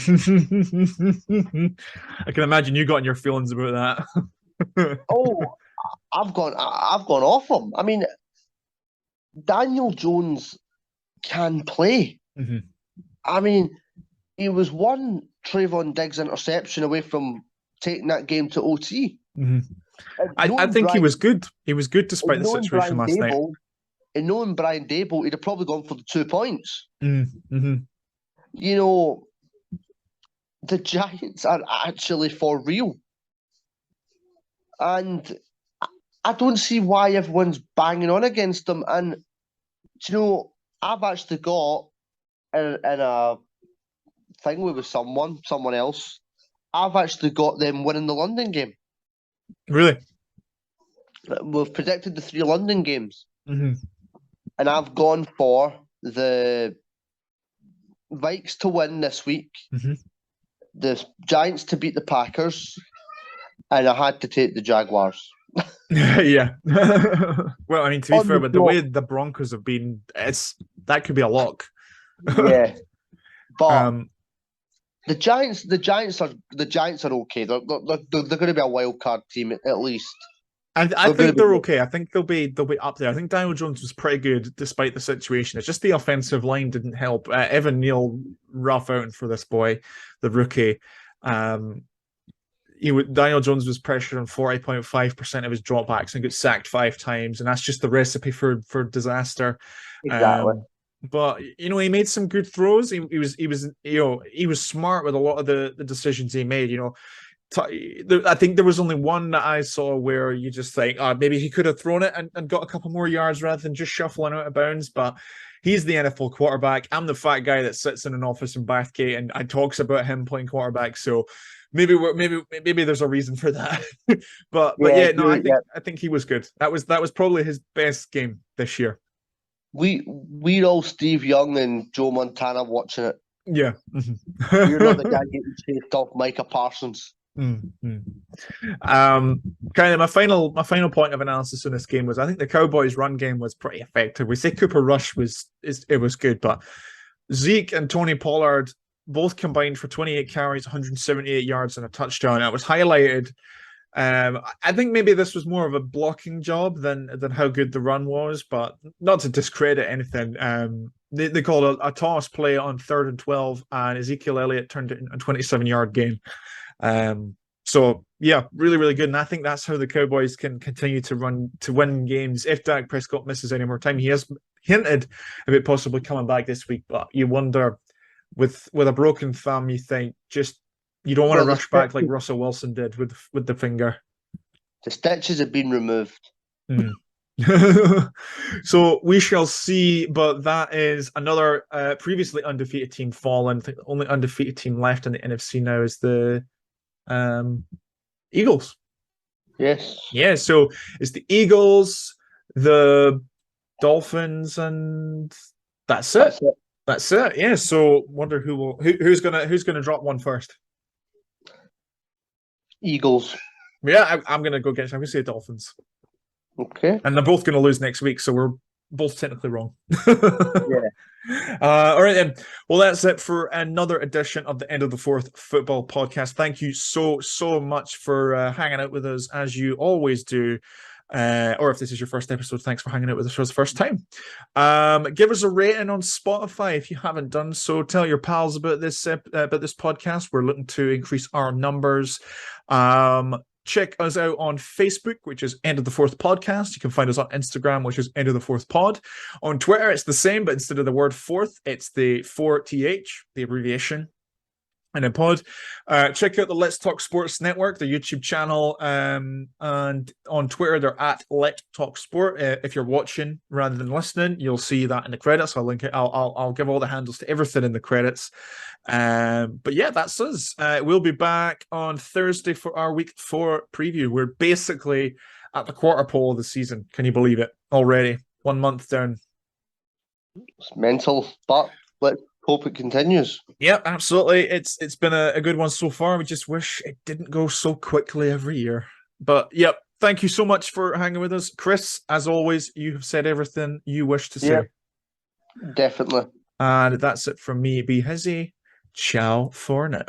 can imagine you got in your feelings about that. Oh, I've gone off him. I mean, Daniel Jones can play. I mean, he was one Trayvon Diggs interception away from taking that game to OT. I think he was good. He was good despite the situation last night. And knowing Brian Dable, he'd have probably gone for the 2 points. You know, the Giants are actually for real. And I don't see why everyone's banging on against them. And, you know, I've actually got in a thing with someone else, I've actually got them winning the London game. Really? we've predicted the 3 London games, Mm-hmm. and I've gone for the Vikes to win this week, Mm-hmm. the Giants to beat the Packers, and I had to take the Jaguars. Yeah. Well, I mean, to be On fair, the with the draw. way the Broncos have been, that could be a lock. Yeah, but Um, the Giants are okay. They're going to be a wild card team at least. I They're going to think be they're okay. I think they'll be up there. I think Daniel Jones was pretty good despite the situation. It's just the offensive line didn't help. Evan Neal, rough outing for this boy, the rookie. Daniel Jones was pressured on 40.5% of his dropbacks and got sacked 5 times, and that's just the recipe for disaster. exactly. But he made some good throws. He was smart with a lot of the decisions he made. I think there was only one that I saw where you just think, maybe he could have thrown it and got a couple more yards rather than just shuffling out of bounds. But he's the NFL quarterback. I'm the fat guy that sits in an office in Bathgate and talks about him playing quarterback. So maybe there's a reason for that. but yeah, no, I think he was good. That was probably his best game this year. We're all Steve Young and Joe Montana watching it. Yeah. We're not the guy getting chased off Micah Parsons. Mm-hmm. Kind of my final point of analysis in this game was I think the Cowboys' run game was pretty effective. We say Cooper Rush was good, but Zeke and Tony Pollard both combined for 28 carries, 178 yards, and a touchdown. It was highlighted. I think maybe this was more of a blocking job than how good the run was, but not to discredit anything. They called a toss play on 3rd and 12, and Ezekiel Elliott turned it into a 27-yard gain. So yeah, really, really good. And I think that's how the Cowboys can continue to win games. If Dak Prescott misses any more time, he has hinted about possibly coming back this week, but you wonder with a broken thumb, you think you don't want to rush back like Russell Wilson did with the finger. The stitches have been removed. So we shall see, but that is another previously undefeated team fallen. I think the only undefeated team left in the NFC now is the Eagles. Yes. Yeah, so it's the Eagles, the Dolphins, and that's it. That's it. Yeah. So wonder who's gonna drop one first. Eagles. Yeah, I'm gonna go get. I'm gonna say Dolphins. Okay. And they're both gonna lose next week, so we're both technically wrong. Yeah. All right then. Well, that's it for another edition of the End of the Fourth Football Podcast. Thank you so much for hanging out with us as you always do. Or if this is your first episode, thanks for hanging out with us for the first time. Give us a rating on Spotify if you haven't done so. Tell your pals about this podcast. We're looking to increase our numbers. Check us out on Facebook, which is End of the Fourth Podcast. You can find us on Instagram, which is End of the Fourth Pod. On Twitter, it's the same, but instead of the word fourth, it's the 4TH, the abbreviation. And then pod. Check out the Let's Talk Sports Network, the YouTube channel, and on Twitter they're at Let Talk Sport. If you're watching rather than listening, you'll see that in the credits. I'll link it. I'll give all the handles to everything in the credits. But yeah, that's us. We'll be back on Thursday for our Week 4 preview. We're basically at the quarter pole of the season. Can you believe it? Already 1 month down. It's mental, but let's hope it continues. Yeah, absolutely. It's been a good one so far. We just wish it didn't go so quickly every year. But yep, thank you so much for hanging with us. Chris, as always, you have said everything you wish to say. Yep, definitely. And that's it from me, B-Hizzy. Ciao for now.